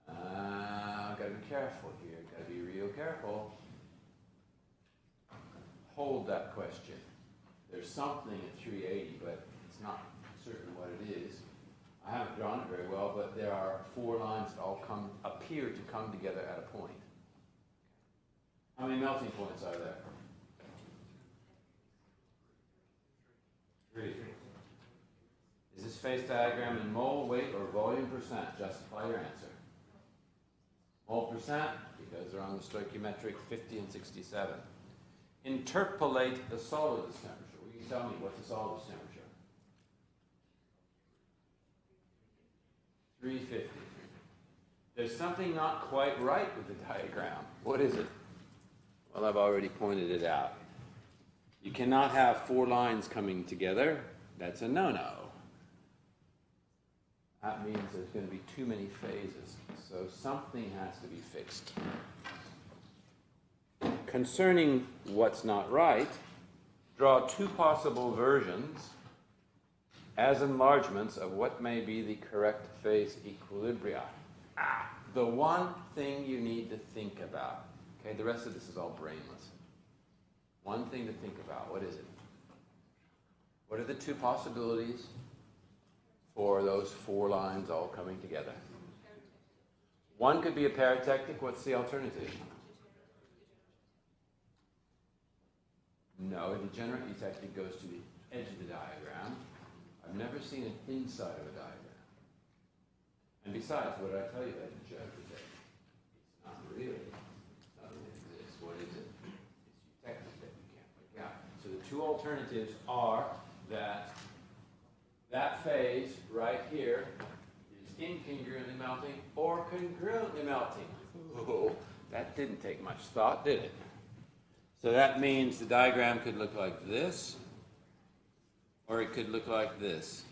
I've got to be careful here. Got to be real careful. Hold that question. There's something at 380, but it's not certain what it is. I haven't drawn it very well, but there are 4 lines that all appear to come together at a point. How many melting points are there? 3. Is this phase diagram in mole, weight, or volume percent? Justify your answer. Mole percent, because they're on the stoichiometric 50 and 67. Interpolate the solidus temperature. Will you tell me what's the solidus temperature? 350. There's something not quite right with the diagram. What is it? Well, I've already pointed it out. You cannot have 4 lines coming together. That's a no-no. That means there's going to be too many phases. So something has to be fixed. Concerning what's not right, draw 2 possible versions as enlargements of what may be the correct phase equilibria. The one thing you need to think about. Okay, the rest of this is all brainless. One thing to think about. What is it? What are the 2 possibilities for those 4 lines all coming together? One could be a paratectic. What's the alternative? No, a degenerate eutectic goes to the edge of the diagram. I've never seen an inside of a diagram. And besides, what did I tell you about degenerate eutectic? It's not real. It doesn't exist. What is it? It's eutectic that you can't pick out. So the 2 alternatives are that phase right here is incongruently melting or congruently melting. Oh, that didn't take much thought, did it? So that means the diagram could look like this, or it could look like this.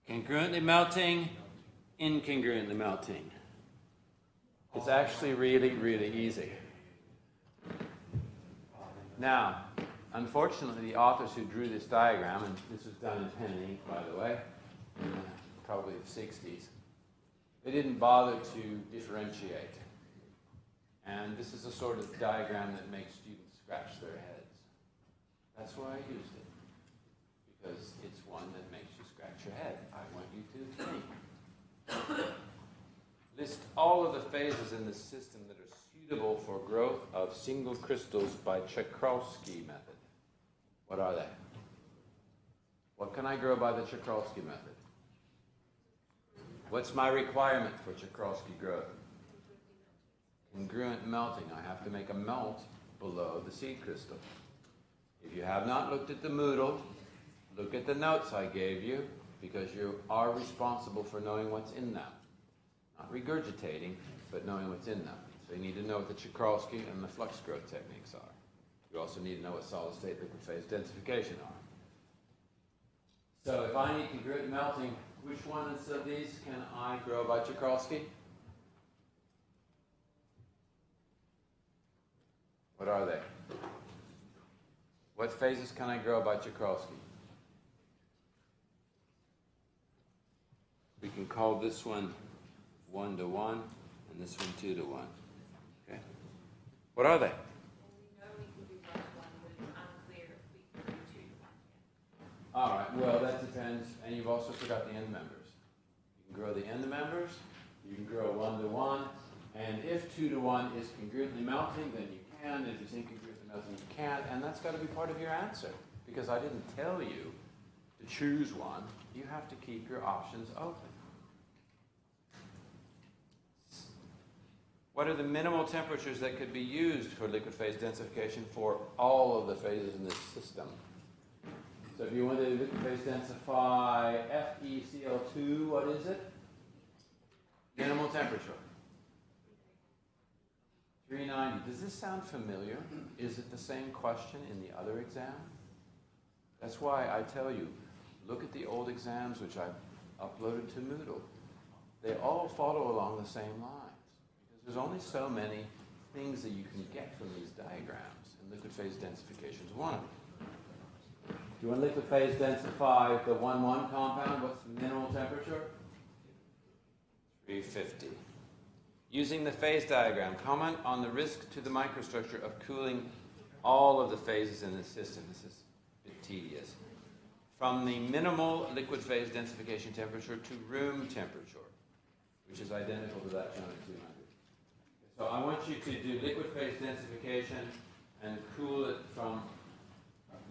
Congruently melting, incongruently melting. It's actually really, really easy. Now, unfortunately, the authors who drew this diagram, and this was done in pen and ink, by the way, probably the 60s, they didn't bother to differentiate. And this is the sort of diagram that makes students scratch their heads. That's why I used it, because it's one that makes you scratch your head. I want you to think. List all of the phases in the system that are suitable for growth of single crystals by Czochralski method. What are they? What can I grow by the Czochralski method? What's my requirement for Czochralski growth? Congruent melting. I have to make a melt below the seed crystal. If you have not looked at the Moodle, look at the notes I gave you, because you are responsible for knowing what's in them. Not regurgitating, but knowing what's in them. So you need to know what the Czochralski and the flux growth techniques are. You also need to know what solid state liquid phase densification are. So if I need congruent melting, which ones of these can I grow by Czochralski? What are they? What phases can I grow by Czochralski? We can call this one 1 to 1 and this one 2 to 1. Okay? What are they? And we know we can do 1 to 1, but it's unclear if we can do 2 to 1 yet. All right, well, that depends. And you've also forgot the end members. You can grow the end members, you can grow 1 to 1, and if 2 to 1 is congruently melting, then you can. If it's incongruently melting, you can't. And that's got to be part of your answer, because I didn't tell you to choose one. You have to keep your options open. What are the minimal temperatures that could be used for liquid phase densification for all of the phases in this system? So if you want to liquid phase densify FeCl2, what is it? Minimal temperature. 390. Does this sound familiar? Is it the same question in the other exam? That's why I tell you, look at the old exams which I've uploaded to Moodle. They all follow along the same lines. Because there's only so many things that you can get from these diagrams, and liquid phase densification is one of them. Do you want liquid phase densify the 1,1 compound? What's the minimal temperature? 350. Using the phase diagram, comment on the risk to the microstructure of cooling all of the phases in the system. This is a bit tedious. From the minimal liquid phase densification temperature to room temperature, which is identical to that shown at 200. So I want you to do liquid phase densification and cool it from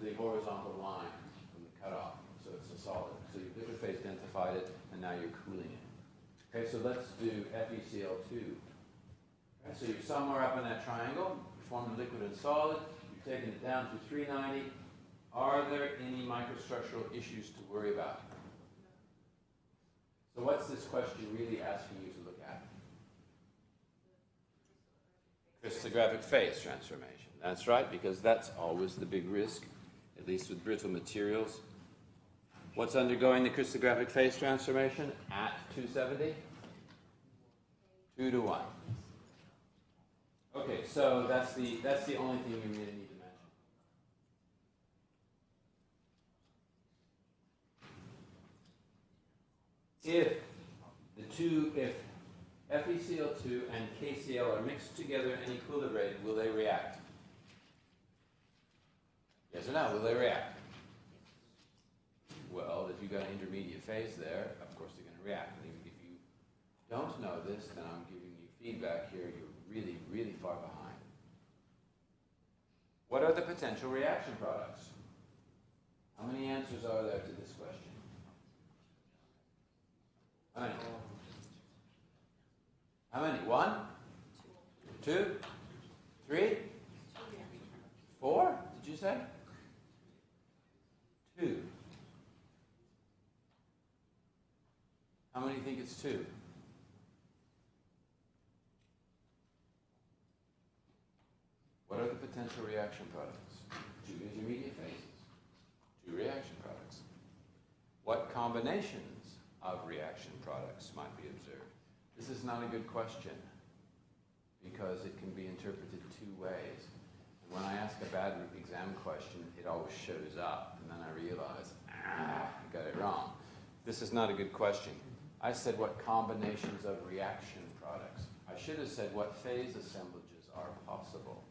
the horizontal line, from the cutoff, so it's a solid. So you've liquid phase densified it, and now you're cooling it. Okay, so let's do FeCl2. Okay, so you're somewhere up in that triangle, you formed a liquid and solid, you've taken it down to 390. Are there any microstructural issues to worry about? So what's this question really asking you to look at? Crystallographic phase transformation. That's right, because that's always the big risk, at least with brittle materials. What's undergoing the crystallographic phase transformation at 270? 2 to 1. Okay, so that's the only thing you really need to mention. If FeCl2 and KCl are mixed together and equilibrated, will they react? Yes or no? Will they react? Well, if you've got an intermediate phase there, of course they're going to react. And if you don't know this, then I'm giving you feedback here. You're really, really far behind. What are the potential reaction products? How many answers are there to this question? How many? How many? 1? 2? 3? 4? Did you say? 2. How many think it's 2? What are the potential reaction products? 2 intermediate phases. 2 reaction products. What combinations of reaction products might be observed? This is not a good question because it can be interpreted 2 ways. And when I ask a bad exam question, it always shows up, and then I realize, I got it wrong. This is not a good question. I said what combinations of reaction products. I should have said what phase assemblages are possible.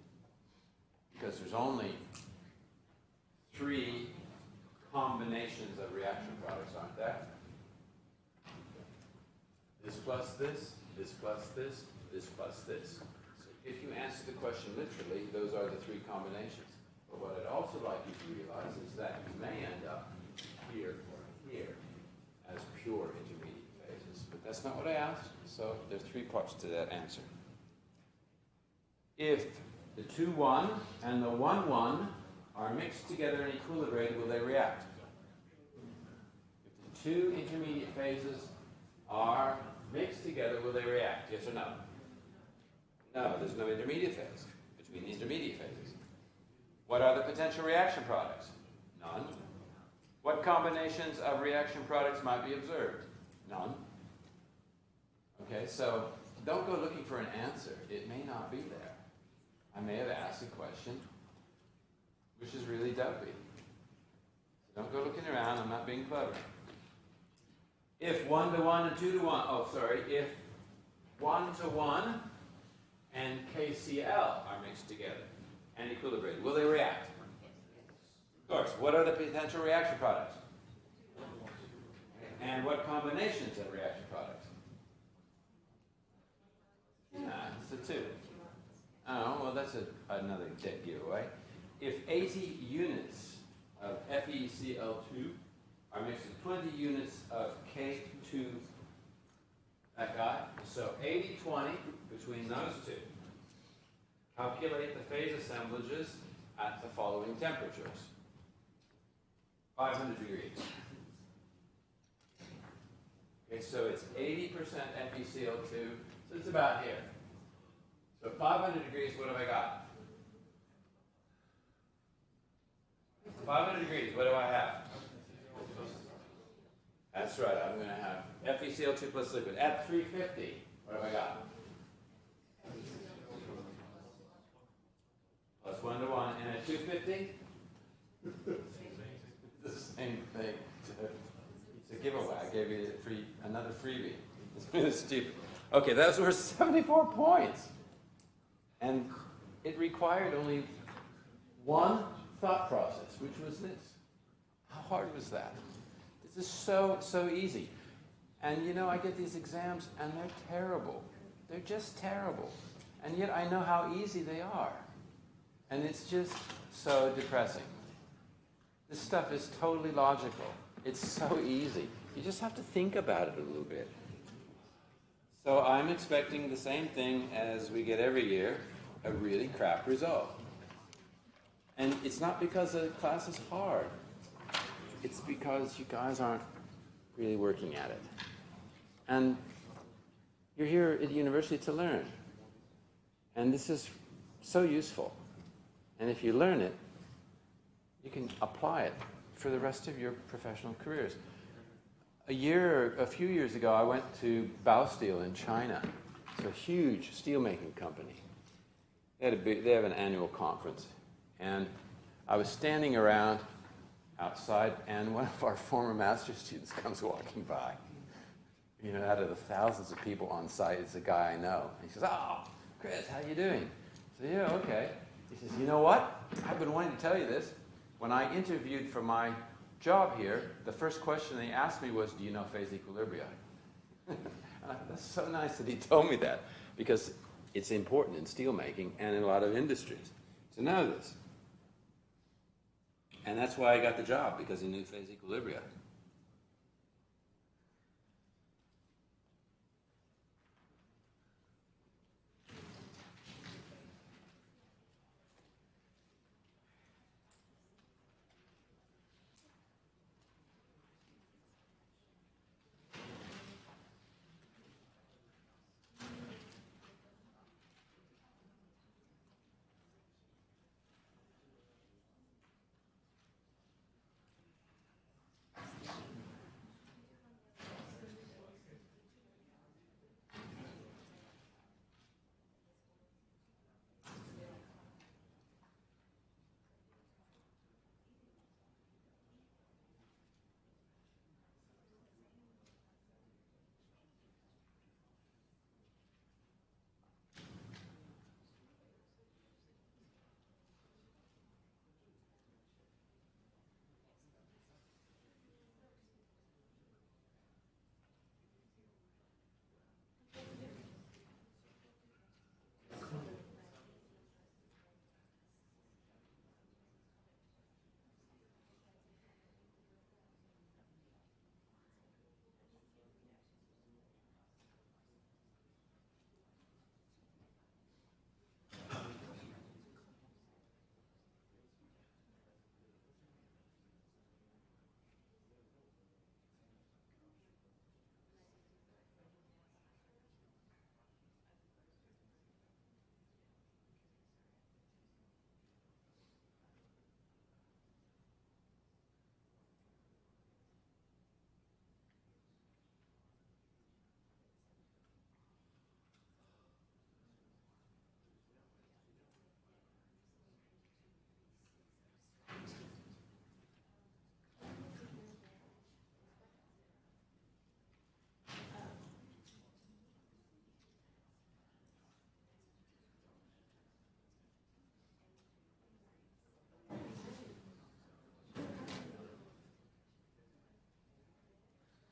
Because there's only 3 combinations of reaction products, aren't there? This plus this, this plus this, this plus this. So if you answer the question literally, those are the three combinations. But what I'd also like you to realize is that you may end up here or here as pure intermediate phases. But that's not what I asked, so there's three parts to that answer. If the 2-1 and the 1-1 are mixed together and equilibrated, will they react? If the two intermediate phases are mixed together, will they react? Yes or no? No, there's no intermediate phase between the intermediate phases. What are the potential reaction products? None. What combinations of reaction products might be observed? None. Okay, so don't go looking for an answer. It may not be there. I may have asked a question which is really dopey. So don't go looking around. I'm not being clever. If 1-1 and 2-1, if 1-1 and KCl are mixed together and equilibrated, will they react? Of course. What are the potential reaction products? And what combinations of reaction products? It's the two. Oh, well, that's another dead giveaway. If 80 units of FeCl2 are mixed with 20 units of K2, that guy, so 80-20 between those two. Calculate the phase assemblages at the following temperatures. 500 degrees. Okay, so it's 80% FeCl2, so it's about here. So 500 degrees, what have I got? 500 degrees, what do I have? That's right, I'm going to have FeCl2 plus liquid. At 350, what have I got? Plus 1-1. And at 250? It's the same thing. It's a giveaway. I gave you another freebie. It's really stupid. Okay, those were 74 points. And it required only one thought process, which was this. How hard was that? This is so easy. And you know, I get these exams and they're terrible. They're just terrible. And yet I know how easy they are. And it's just so depressing. This stuff is totally logical. It's so easy. You just have to think about it a little bit. So I'm expecting the same thing as we get every year, a really crap result. And it's not because the class is hard. It's because you guys aren't really working at it. And you're here at university to learn. And this is so useful. And if you learn it, you can apply it for the rest of your professional careers. A few years ago, I went to Baosteel in China. It's a huge steelmaking company. They have an annual conference. And I was standing around outside, and one of our former master's students comes walking by. You know, out of the thousands of people on site, it's a guy I know. And he says, "Oh, Chris, how you doing?" I said, "Yeah, okay." He says, "You know what? I've been wanting to tell you this. When I interviewed for my job here, the first question they asked me was, do you know phase equilibria?" That's so nice that he told me that, because it's important in steelmaking and in a lot of industries to know this. And that's why I got the job, because he knew phase equilibria.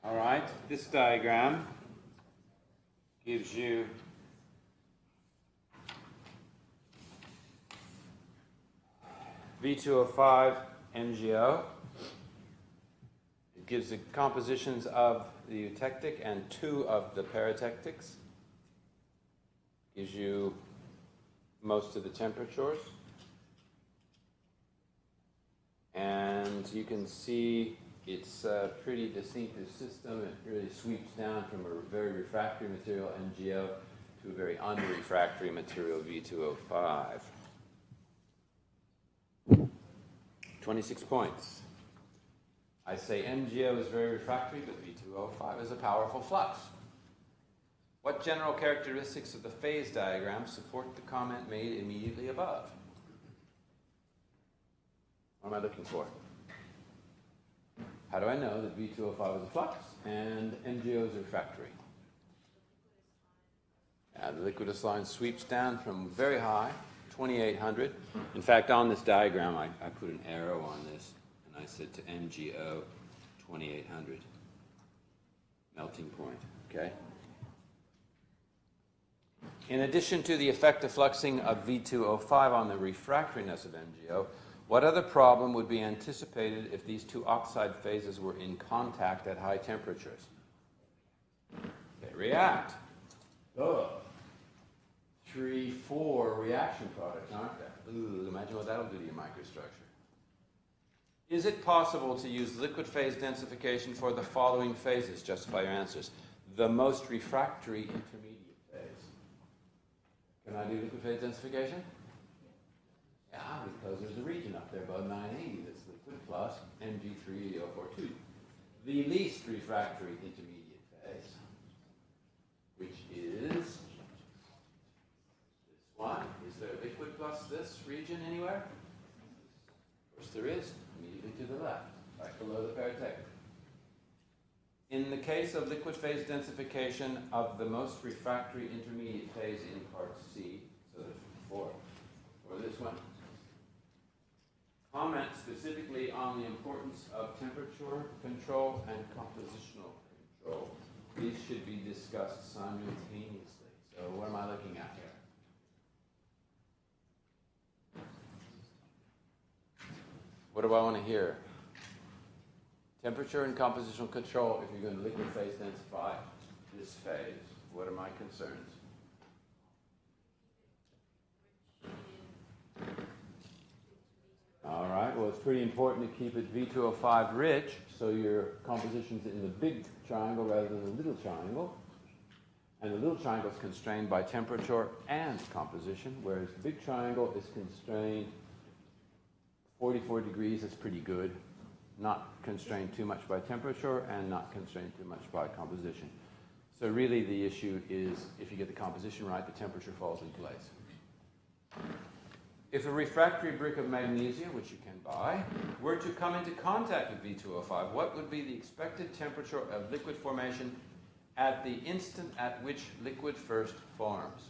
All right, this diagram gives you V2O5 MgO. It gives the compositions of the eutectic and 2 of the paratectics. Gives you most of the temperatures. And you can see it's a pretty distinctive system. It really sweeps down from a very refractory material, MgO, to a very unrefractory material, V2O5. 26 points. I say MgO is very refractory, but V2O5 is a powerful flux. What general characteristics of the phase diagram support the comment made immediately above? What am I looking for? How do I know that V2O5 is a flux and MgO is refractory? The liquidus line sweeps down from very high, 2800. In fact, on this diagram, I put an arrow on this, and I said to MgO, 2800. Melting point, okay? In addition to the effect of fluxing of V2O5 on the refractoriness of MgO, what other problem would be anticipated if these two oxide phases were in contact at high temperatures? They react. Ugh. 3, 4 reaction products, aren't there? Ooh, imagine what that'll do to your microstructure. Is it possible to use liquid phase densification for the following phases? Justify your answers. The most refractory intermediate phase. Can I do liquid phase densification? Yeah, because there's a region up there above 980 that's liquid plus Mg3O42. The least refractory intermediate phase, which is this one. Is there liquid plus this region anywhere? Of course there is, immediately to the left, right below the paratectic. In the case of liquid phase densification of the most refractory intermediate phase in part C, so there's 4, or this one, comment specifically on the importance of temperature control and compositional control. These should be discussed simultaneously. So what am I looking at here? What do I want to hear? Temperature and compositional control if you're going to liquid phase densify this phase. What are my concerns? All right, well, it's pretty important to keep it V2O5 rich, so your composition's in the big triangle rather than the little triangle. And the little triangle is constrained by temperature and composition, whereas the big triangle is constrained 44 degrees, is pretty good. Not constrained too much by temperature and not constrained too much by composition. So really the issue is if you get the composition right, the temperature falls in place. If a refractory brick of magnesia, which you can buy, were to come into contact with V2O5, what would be the expected temperature of liquid formation at the instant at which liquid first forms?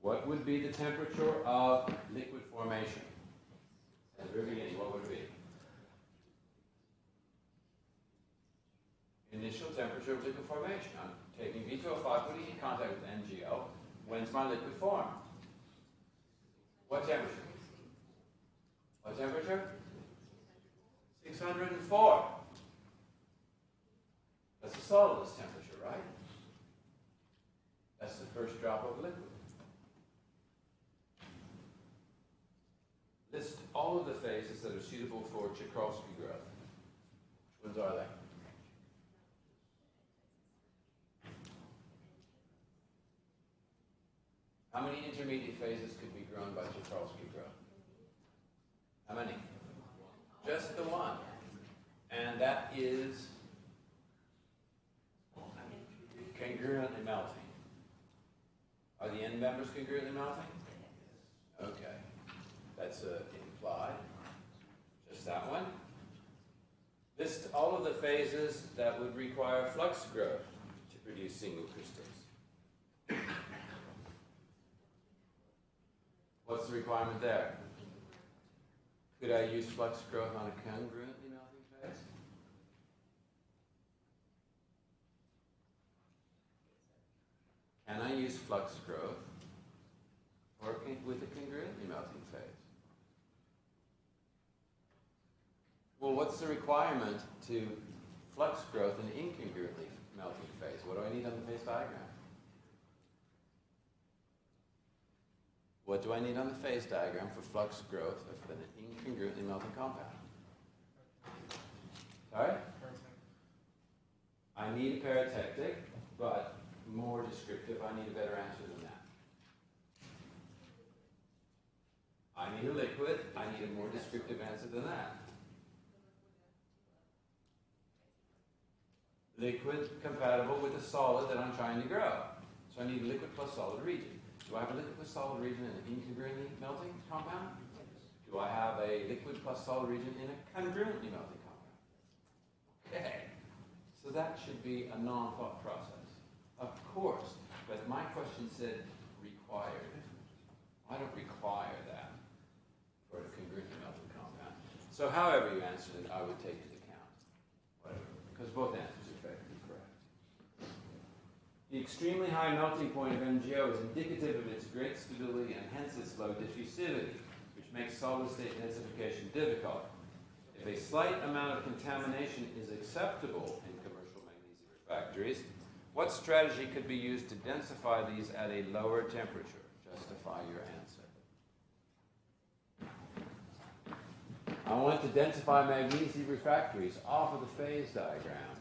What would be the temperature of liquid formation? At the very beginning, what would it be? Initial temperature of liquid formation. I'm taking V2O5, putting it in contact with MgO. When's my liquid form? What temperature? What temperature? 604. That's the solidus temperature, right? That's the first drop of liquid. List all of the phases that are suitable for Czochralski growth. Which ones are they? How many intermediate phases could be grown by Czochralski growth? How many? Just the one. And that is congruently melting. Are the end members congruently melting? Okay. That's implied. Just that one. List all of the phases that would require flux growth to produce single crystals. What's the requirement there? Could I use flux growth on a congruently melting phase? use flux growth or with a congruently melting phase. Well, what's the requirement to flux growth in incongruently melting phase? What do I need on the phase diagram? What do I need on the phase diagram for flux growth of an incongruently melting compound? Sorry? I need a paratectic, but more descriptive. I need a better answer than that. I need a liquid. I need a more descriptive answer than that. Liquid compatible with a solid that I'm trying to grow. So I need a liquid plus solid region. Do I have a liquid plus solid region in an incongruently melting compound? Do I have a liquid plus solid region in a congruently melting compound? Okay. So that should be a non-thought process. Of course, but my question said required. I don't require that for a congruently melting compound. So however you answered it, I would take into account. Whatever. Because both answers are effectively correct. The extremely high melting point of MgO is indicative of its great stability and hence its low diffusivity, which makes solid-state densification difficult. If a slight amount of contamination is acceptable in commercial magnesium refractories, what strategy could be used to densify these at a lower temperature? Justify your answer. I want to densify magnesium refractories off of the phase diagram.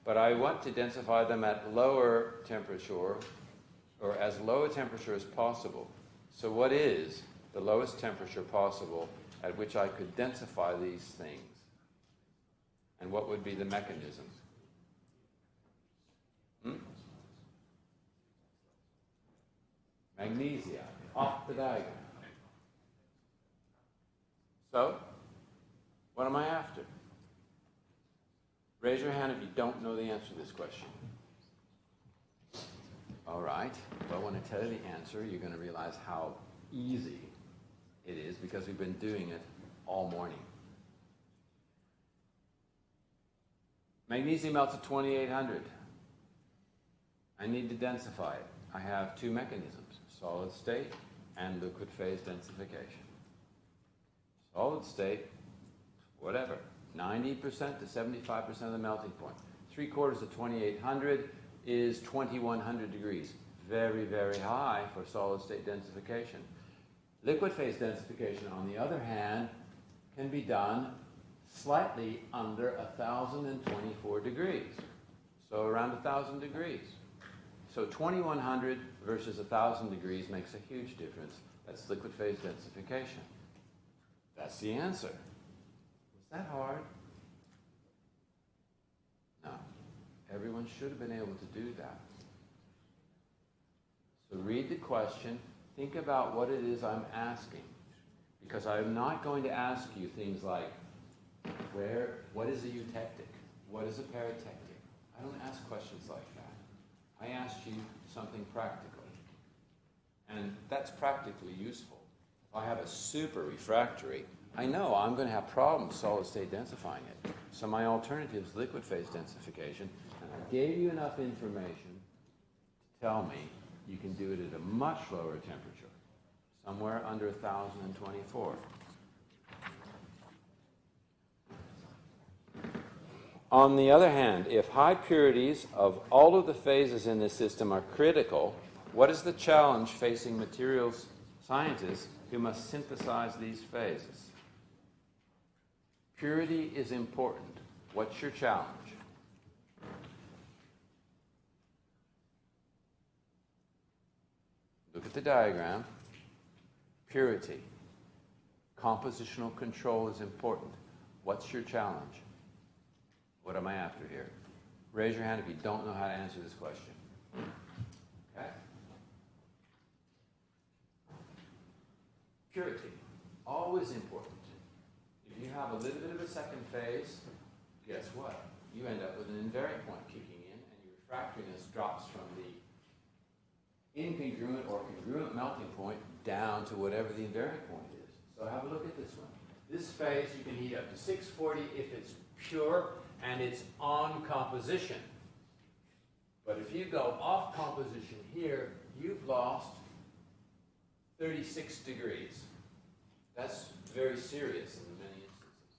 But I want to densify them at lower temperature, or as low a temperature as possible. So what is the lowest temperature possible at which I could densify these things? And what would be the mechanism? Magnesia, off the diagram. So, what am I after? Raise your hand if you don't know the answer to this question. All right. Well, when I tell you the answer, you're going to realize how easy it is because we've been doing it all morning. Magnesium melts at 2800. I need to densify it. I have two mechanisms, solid state and liquid phase densification. Solid state, whatever, 90% to 75% of the melting point. 3/4 of 2800 is 2100 degrees. Very, very high for solid state densification. Liquid phase densification, on the other hand, can be done slightly under 1024 degrees. So around 1000 degrees. So 2100 versus 1000 degrees makes a huge difference. That's liquid phase densification. That's the answer. Was that hard? No. Everyone should have been able to do that. So read the question. Think about what it is I'm asking. Because I'm not going to ask you things like, what is a eutectic? What is a paratectic? I don't ask questions like that. I asked you something practical. And that's practically useful. If I have a super refractory, I know I'm going to have problems solid state densifying it. So my alternative is liquid phase densification. And I gave you enough information to tell me you can do it at a much lower temperature, somewhere under 1024. On the other hand, if high purities of all of the phases in this system are critical, what is the challenge facing materials scientists who must synthesize these phases? Purity is important. What's your challenge? Look at the diagram. Purity. Compositional control is important. What's your challenge? What am I after here? Raise your hand if you don't know how to answer this question. Okay? Purity. Always important. If you have a little bit of a second phase, guess what? You end up with an invariant point kicking in, and your refractoriness drops from the incongruent or congruent melting point down to whatever the invariant point is. So have a look at this one. This phase you can heat up to 640 if it's pure and it's on composition. But if you go off composition here, you've lost 36 degrees. That's very serious in many instances.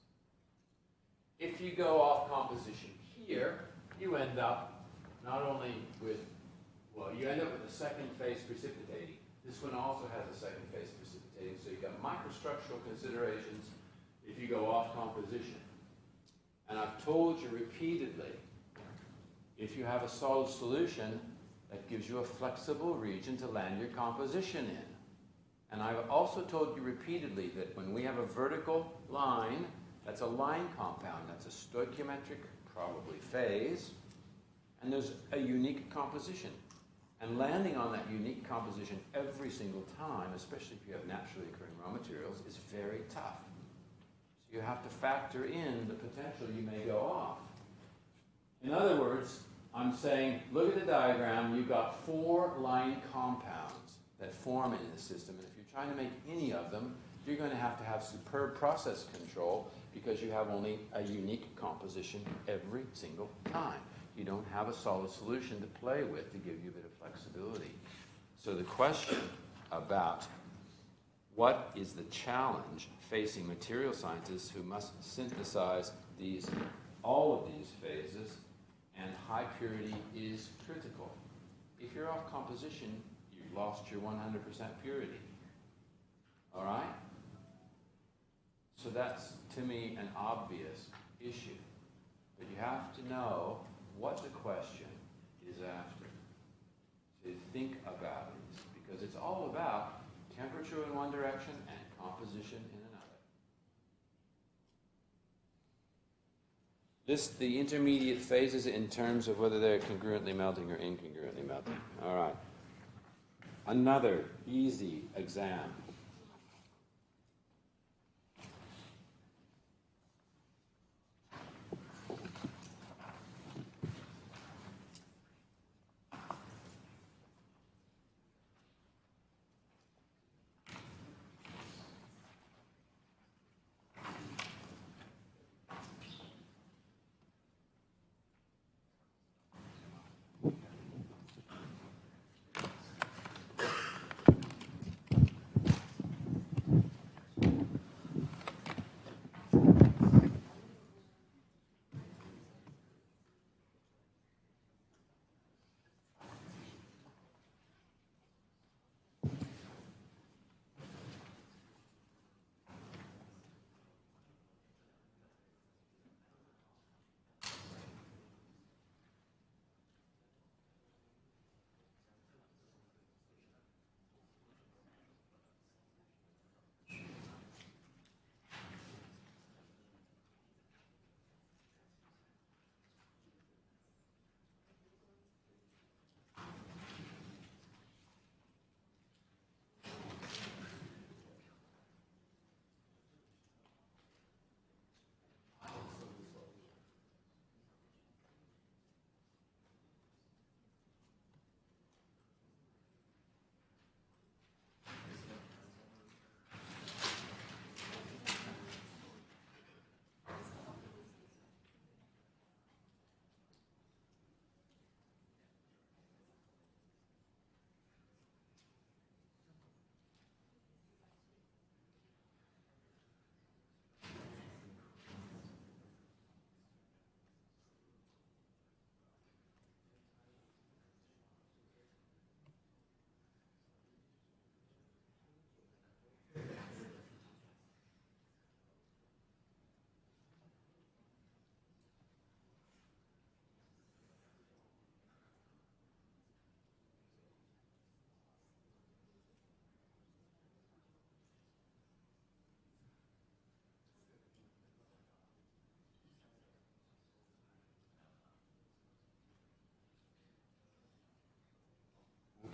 If you go off composition here, you end up not only with, well, you end up with a second phase precipitating. This one also has a second phase precipitating, so you've got microstructural considerations if you go off composition. And I've told you repeatedly, if you have a solid solution, that gives you a flexible region to land your composition in. And I've also told you repeatedly that when we have a vertical line, that's a line compound. That's a stoichiometric, probably phase, and there's a unique composition. And landing on that unique composition every single time, especially if you have naturally occurring raw materials, is very tough. So you have to factor in the potential you may go off. In other words, I'm saying, look at the diagram, you've got 4 line compounds that form in the system, and if you're trying to make any of them, you're going to have superb process control because you have only a unique composition every single time. You don't have a solid solution to play with to give you a bit of flexibility. So the question about what is the challenge facing material scientists who must synthesize all of these phases, and high purity is critical. If you're off composition, you've lost your 100% purity. All right? So that's, to me, an obvious issue. But you have to know what the question is after. To think about it, because it's all about temperature in one direction and composition in another. List the intermediate phases in terms of whether they're congruently melting or incongruently melting. All right. Another easy exam.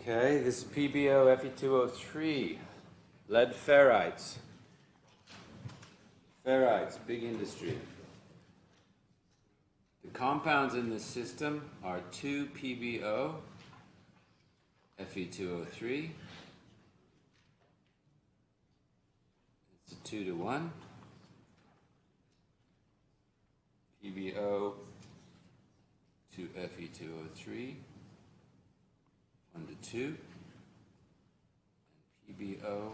Okay, this is PbO Fe2O3, lead ferrites. Ferrites, big industry. The compounds in this system are 2 PbO Fe2O3. It's a 2 to 1. PbO to Fe2O3. 1 to 2, and PBO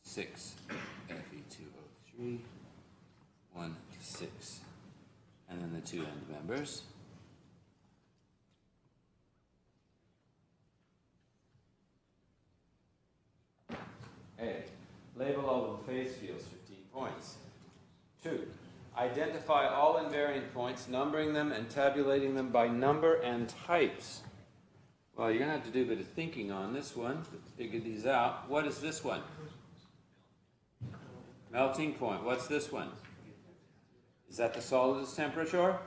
6, Fe2O3, 1 to 6, and then the two end members. A. Label all of the phase fields 15 points. 2. Identify all invariant points, numbering them and tabulating them by number and types. Well, you're going to have to do a bit of thinking on this one to figure these out. What is this one? Melting point. What's this one? Is that the solidus temperature?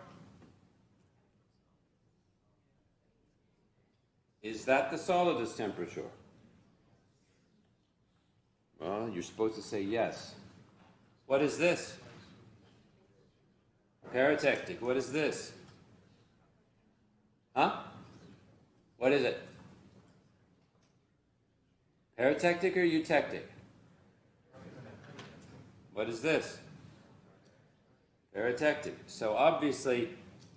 Is that the solidus temperature? Well, you're supposed to say yes. What is this? Paratectic. What is this? Huh? What is it? Paratectic or eutectic? What is this? Paratectic. So obviously,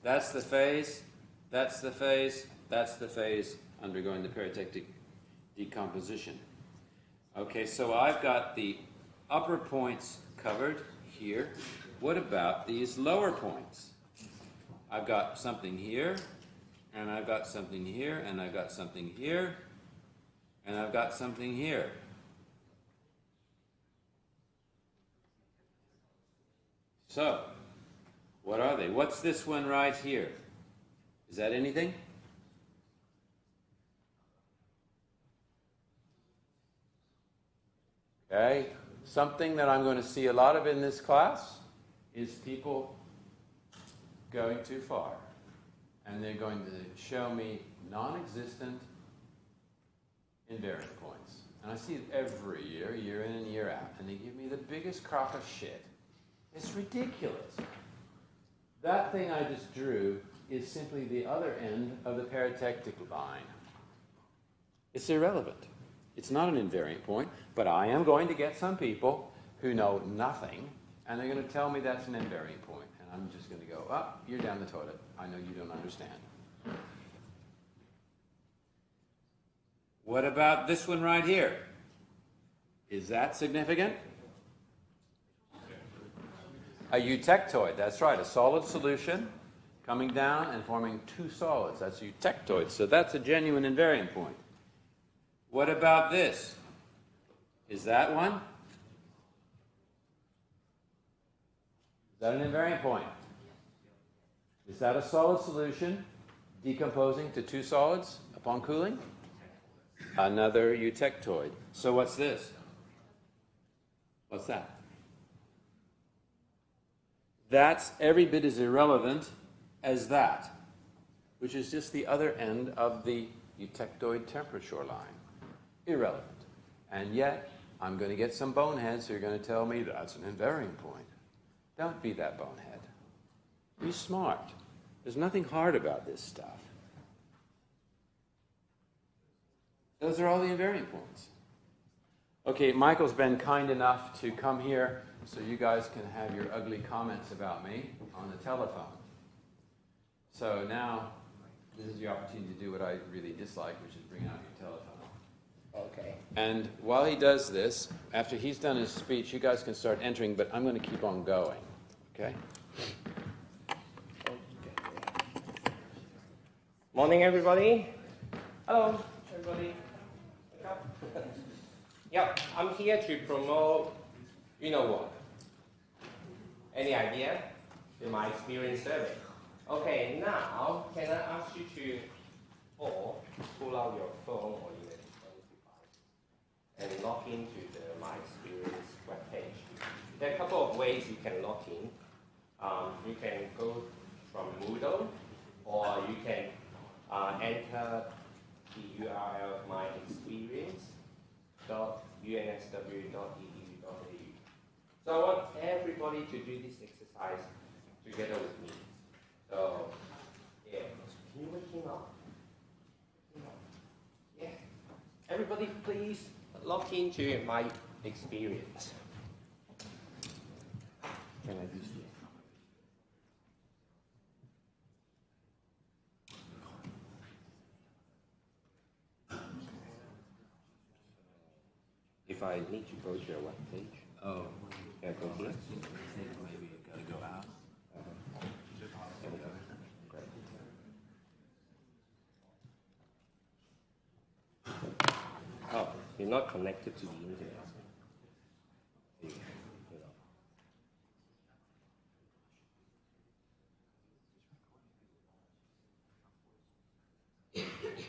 that's the phase, that's the phase, that's the phase undergoing the paratectic decomposition. Okay, so I've got the upper points covered here. What about these lower points? I've got something here, and I've got something here, and I've got something here, and I've got something here. So, what are they? What's this one right here? Is that anything? Okay, something that I'm going to see a lot of in this class is people going too far. And they're going to show me non-existent invariant points. And I see it every year, year in and year out. And they give me the biggest crock of shit. It's ridiculous. That thing I just drew is simply the other end of the paratectic line. It's irrelevant. It's not an invariant point, but I am going to get some people who know nothing, and they're going to tell me that's an invariant point. And I'm just going to go, oh, you're down the toilet. I know you don't understand. What about this one right here? Is that significant? A eutectoid, that's right, a solid solution coming down and forming two solids. That's a eutectoid, so that's a genuine invariant point. What about this? Is that one? Is that an invariant point? Is that a solid solution decomposing to two solids upon cooling? Another eutectoid. So what's this? What's that? That's every bit as irrelevant as that, which is just the other end of the eutectoid temperature line. Irrelevant. And yet, I'm going to get some boneheads who are going to tell me that's an invariant point. Don't be that bonehead. Be smart. There's nothing hard about this stuff. Those are all the invariant points. Okay, Michael's been kind enough to come here so you guys can have your ugly comments about me on the telephone. So now, this is your opportunity to do what I really dislike, which is bring out your telephone. Okay. And while he does this, after he's done his speech, you guys can start entering, but I'm going to keep on going. Okay? Morning, everybody. Hello, everybody. Wake up. Yep, I'm here to promote, you know what? Any idea? My experience survey. Okay, now, can I ask you to all pull out your phone or your device and log into the My Experience webpage? There are a couple of ways you can log in. You can go from Moodle, or you can enter the URL myexperience.unsw.edu.au. So I want everybody to do this exercise together with me. So, yeah, can you wake him up? Yeah. Everybody please log into My Experience. Can I use this? if I need to go to your web page. Oh, Can I go I here? think maybe you got to go out. There we go. Great. Oh, you're not connected to the internet.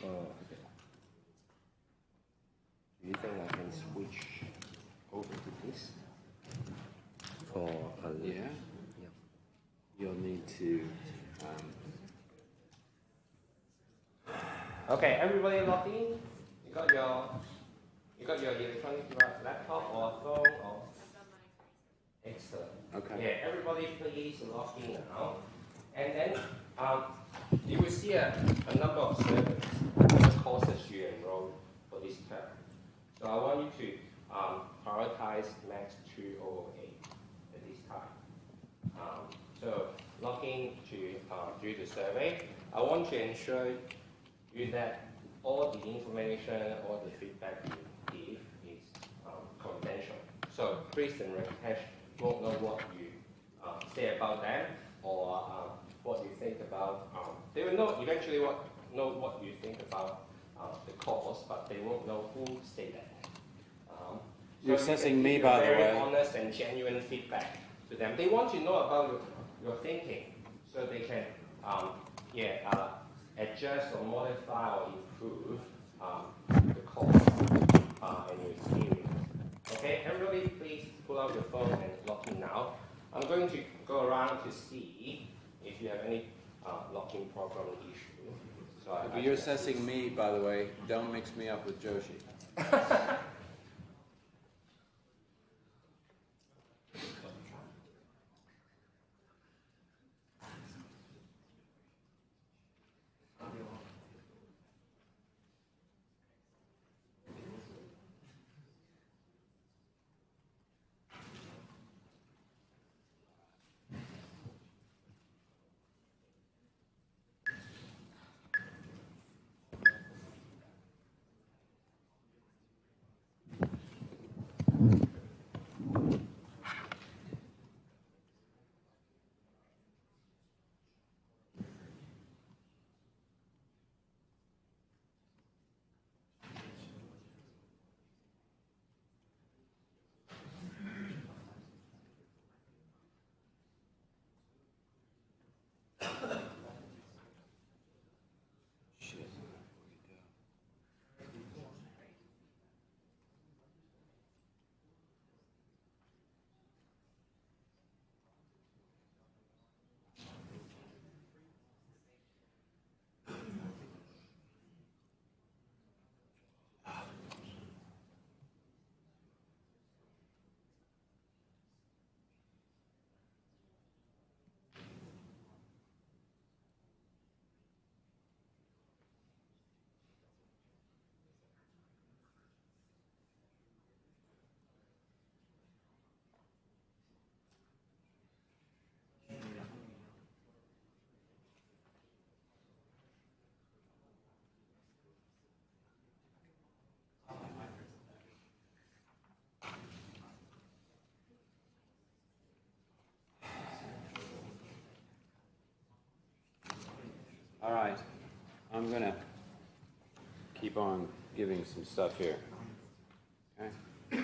Oh, okay. Do you think I can switch over to this? For a Yeah. Yeah. You'll need to. Okay, everybody logged in. You got your electronic laptop or phone or excellent. Okay. Yeah, everybody please log in now. And then you will see a number of services, the courses you enroll for this term. So I want you to prioritize Max 208 at this time. So log in to do the survey. I want to ensure you that all the information, all the feedback you give is confidential. So Chris and Rakesh won't know what you say about them or what you think about. They will know eventually know what you think about the course, but they won't know who said that. You're so assessing you me, give by the very way. honest and genuine feedback to them. They want to know about your thinking, so they can adjust or modify or improve the course and your experience. Okay, everybody please pull out your phone and log in now. I'm going to go around to see if you have any login problem issue. So But you're assessing me, by the way. Don't mix me up with Joshi. Shit. All right, I'm gonna keep on giving some stuff here. Okay.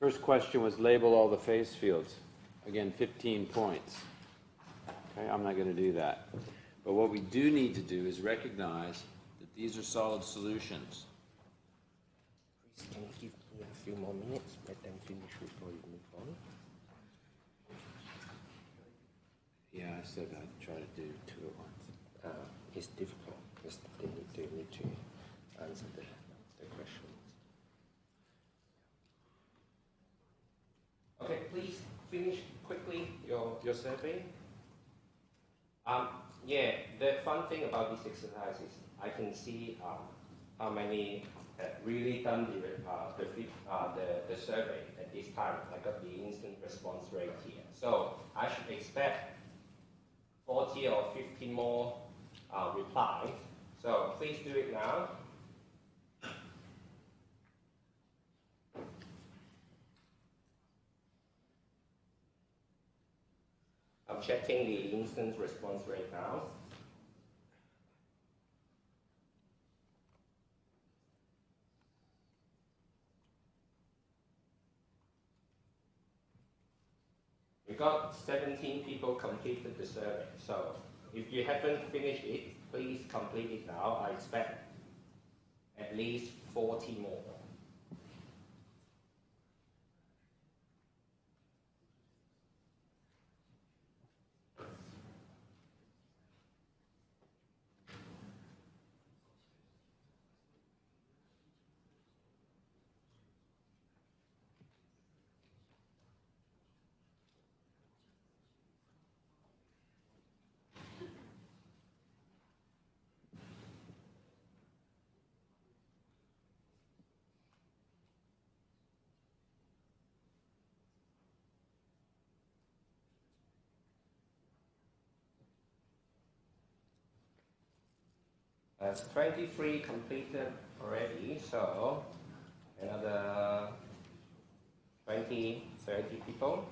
First question was label all the phase fields. Again, 15 points. Okay, I'm not going to do that. But what we do need to do is recognize that these are solid solutions. Please, can you give me a few more minutes? Let them finish before you move on. Yeah, I still got to try to do two at once. It's difficult because they need to answer the question. Okay, please finish quickly your survey. Yeah, the fun thing about this exercise is I can see how many have really done the survey at this time. I got the instant response rate here. So I should expect 40 or 50 more replies. So please do it now. checking the instance response rate now. We got 17 people completed the survey. So if you haven't finished it, please complete it now. I expect at least 40 more. That's 23 completed already, so another 20, 30 people.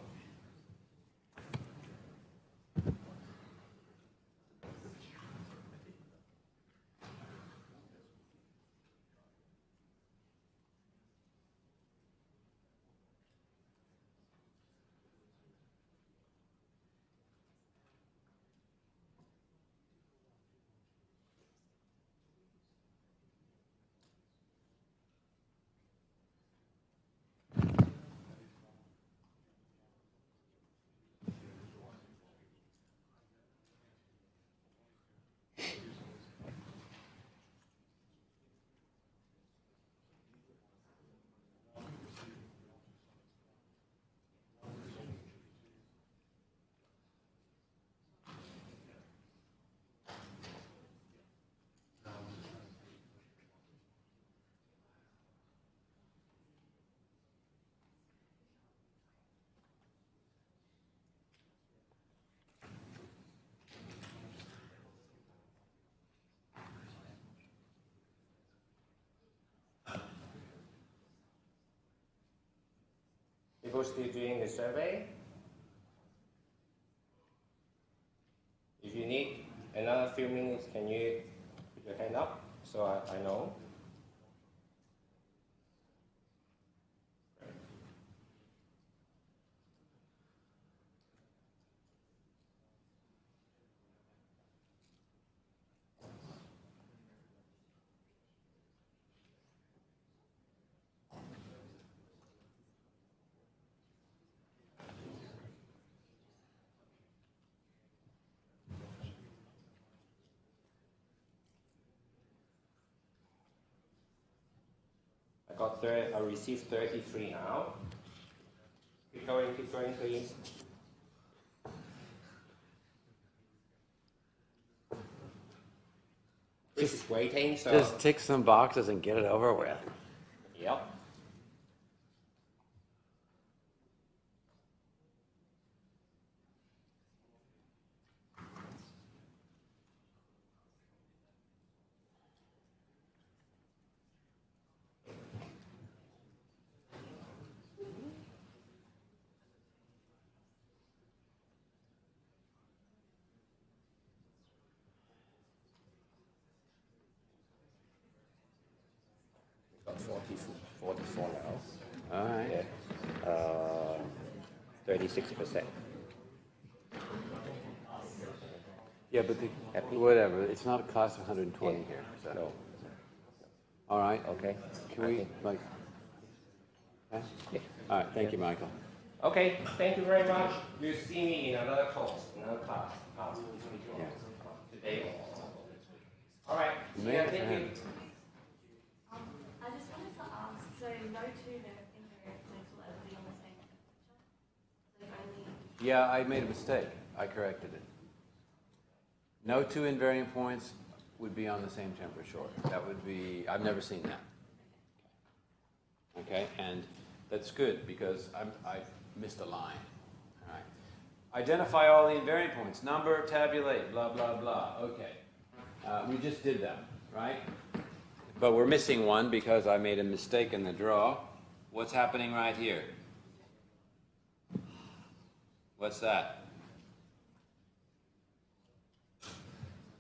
People still doing the survey? If you need another few minutes, can you put your hand up so I know? I received 33 now. Keep going, please. Chris is waiting, so... Just tick some boxes and get it over with. Yep. Got 44 now. All right. Yeah. 36%. Yeah, but whatever. It's not a class of 120 here. So. No. All right. Okay. Can we, like... Okay? Yeah. All right. Thank you, Michael. Okay, thank you very much. You'll see me in another course, another class. Yeah. Today or next week. All right. Yeah, thank you. I just wanted to ask, so no two invariant points will ever be on the same temperature? So only... Yeah, I made a mistake. I corrected it. No two invariant points would be on the same temperature. That would be, I've never seen that. Okay, and that's good because I missed a line. All right. Identify all the invariant points. Number, tabulate, blah, blah, blah. Okay. We just did that, right? But we're missing one because I made a mistake in the draw. What's happening right here? What's that?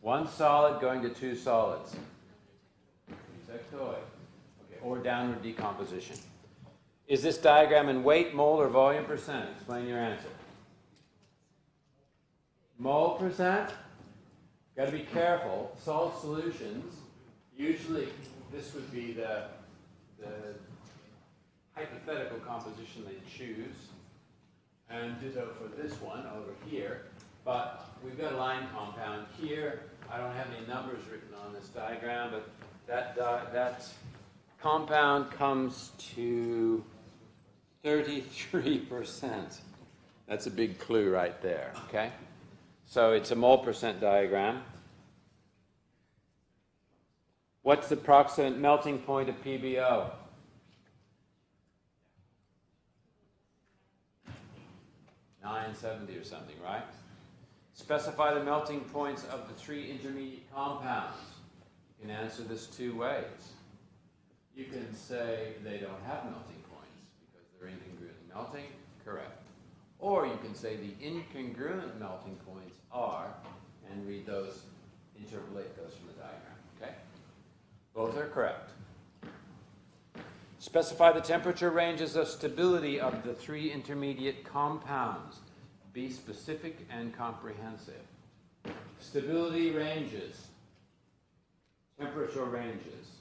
One solid going to two solids. Insectoid. Okay, or downward decomposition. Is this diagram in weight, mole, or volume percent? Explain your answer. Mole percent? Got to be careful. Salt solutions, usually this would be the hypothetical composition they choose. And ditto for this one over here. But we've got a line compound here. I don't have any numbers written on this diagram, but that compound comes to 33%. That's a big clue right there, okay? So it's a mole percent diagram. What's the approximate melting point of PbO? $970 or something, right? Specify the melting points of the three intermediate compounds. You can answer this two ways. You can say they don't have melting points because they're incongruent melting. Correct. Or you can say the incongruent melting points are, and read those, interpolate those from the diagram. Okay? Both are correct. Specify the temperature ranges of stability of the three intermediate compounds. Be specific and comprehensive. Stability ranges. Temperature ranges.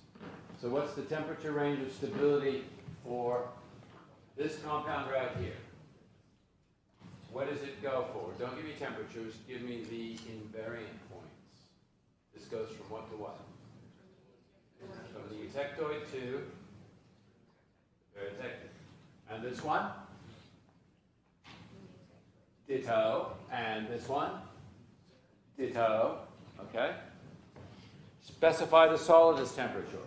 So what's the temperature range of stability for this compound right here? What does it go for? Don't give me temperatures, give me the invariant points. This goes from what to what? From the eutectoid to the peritectoid. And this one? Ditto. And this one? Ditto. Okay? Specify the solidus temperature.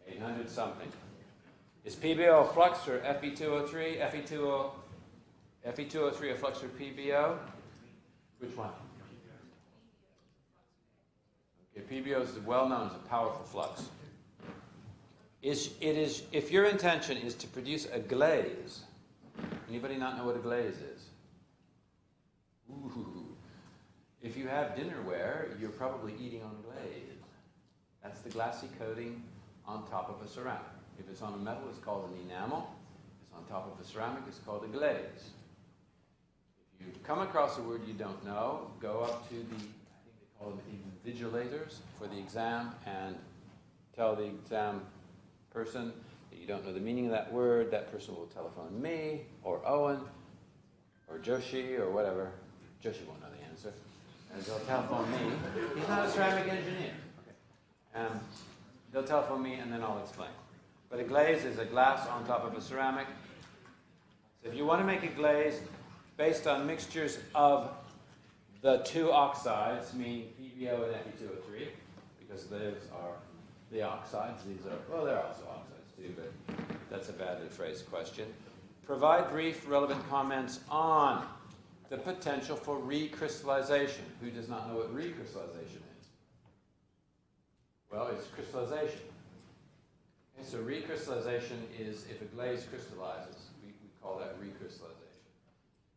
800 something. Is PbO a flux or Fe2O3? Fe2O3 a flux or PbO? Which one? Okay, PbO is well known as a powerful flux. If your intention is to produce a glaze, anybody not know what a glaze is? Ooh. If you have dinnerware, you're probably eating on glaze. That's the glassy coating on top of a ceramic. If it's on a metal, it's called an enamel. If it's on top of a ceramic, it's called a glaze. If you come across a word you don't know, go up to the, I think they call them invigilators for the exam, and tell the exam person that you don't know the meaning of that word. That person will telephone me, or Owen, or Joshi, or whatever. Joshi won't know the answer. And they'll telephone me. He's not a ceramic engineer. Okay. They'll telephone me, and then I'll explain. But a glaze is a glass on top of a ceramic. So if you want to make a glaze based on mixtures of the two oxides, meaning PbO and Fe2O3, because those are the oxides. These are, well, they're also oxides too, but that's a badly phrased question. Provide brief, relevant comments on the potential for recrystallization. Who does not know what recrystallization is? Well, it's crystallization. Okay, so recrystallization is if a glaze crystallizes. We call that recrystallization.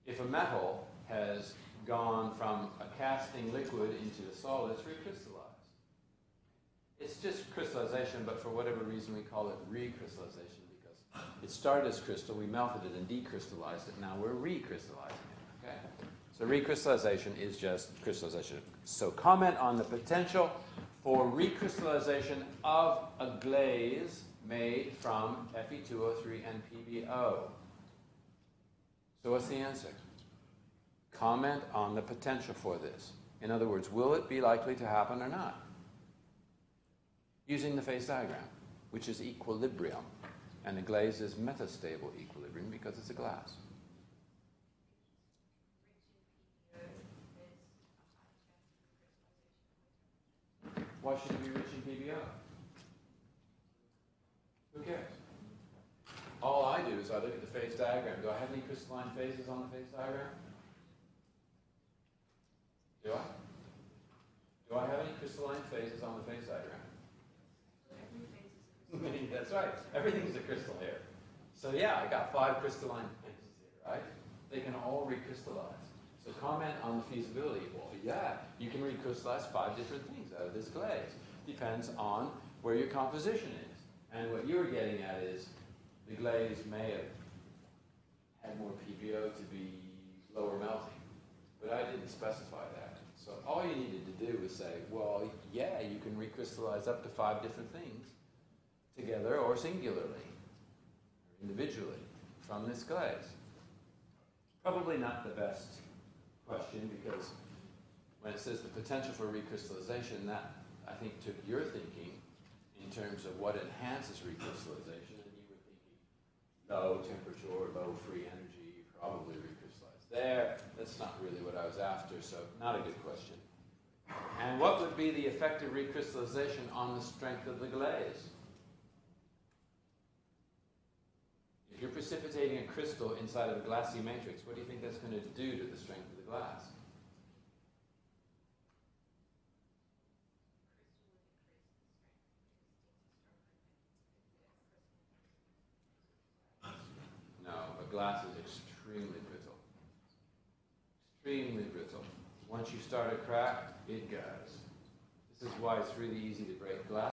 If a metal has gone from a casting liquid into a solid, it's recrystallized. It's just crystallization, but for whatever reason we call it recrystallization because it started as crystal, we melted it and decrystallized it, now we're recrystallizing it. Okay? So recrystallization is just crystallization. So comment on the potential for recrystallization of a glaze made from Fe2O3 and PbO. So what's the answer? Comment on the potential for this. In other words, will it be likely to happen or not? Using the phase diagram, which is equilibrium. And the glaze is metastable equilibrium because it's a glass. Why should it be rich in PbO? Who cares? All I do is I look at the phase diagram. Do I have any crystalline phases on the phase diagram? Do I? Do I have any crystalline phases on the phase diagram? That's right. Everything's a crystal here. So yeah, I got 5 crystalline phases here, right? They can all recrystallize. So comment on the feasibility. Well, yeah, you can recrystallize 5 different things out of this glaze. Depends on where your composition is. And what you're getting at is the glaze may have had more PBO to be lower melting. But I didn't specify that. So all you needed to do was say, well, yeah, you can recrystallize up to 5 different things together or singularly, or individually, from this glaze. Probably not the best question, because when it says the potential for recrystallization, that, I think, took your thinking in terms of what enhances recrystallization, and you were thinking low temperature or low free energy, probably recrystallize there. That's not really what I was after, so not a good question. And what would be the effect of recrystallization on the strength of the glaze? If you're precipitating a crystal inside of a glassy matrix, what do you think that's going to do to the strength of the glass? No, a glass is extremely brittle. Extremely brittle. Once you start a crack, it goes. This is why it's really easy to break glass.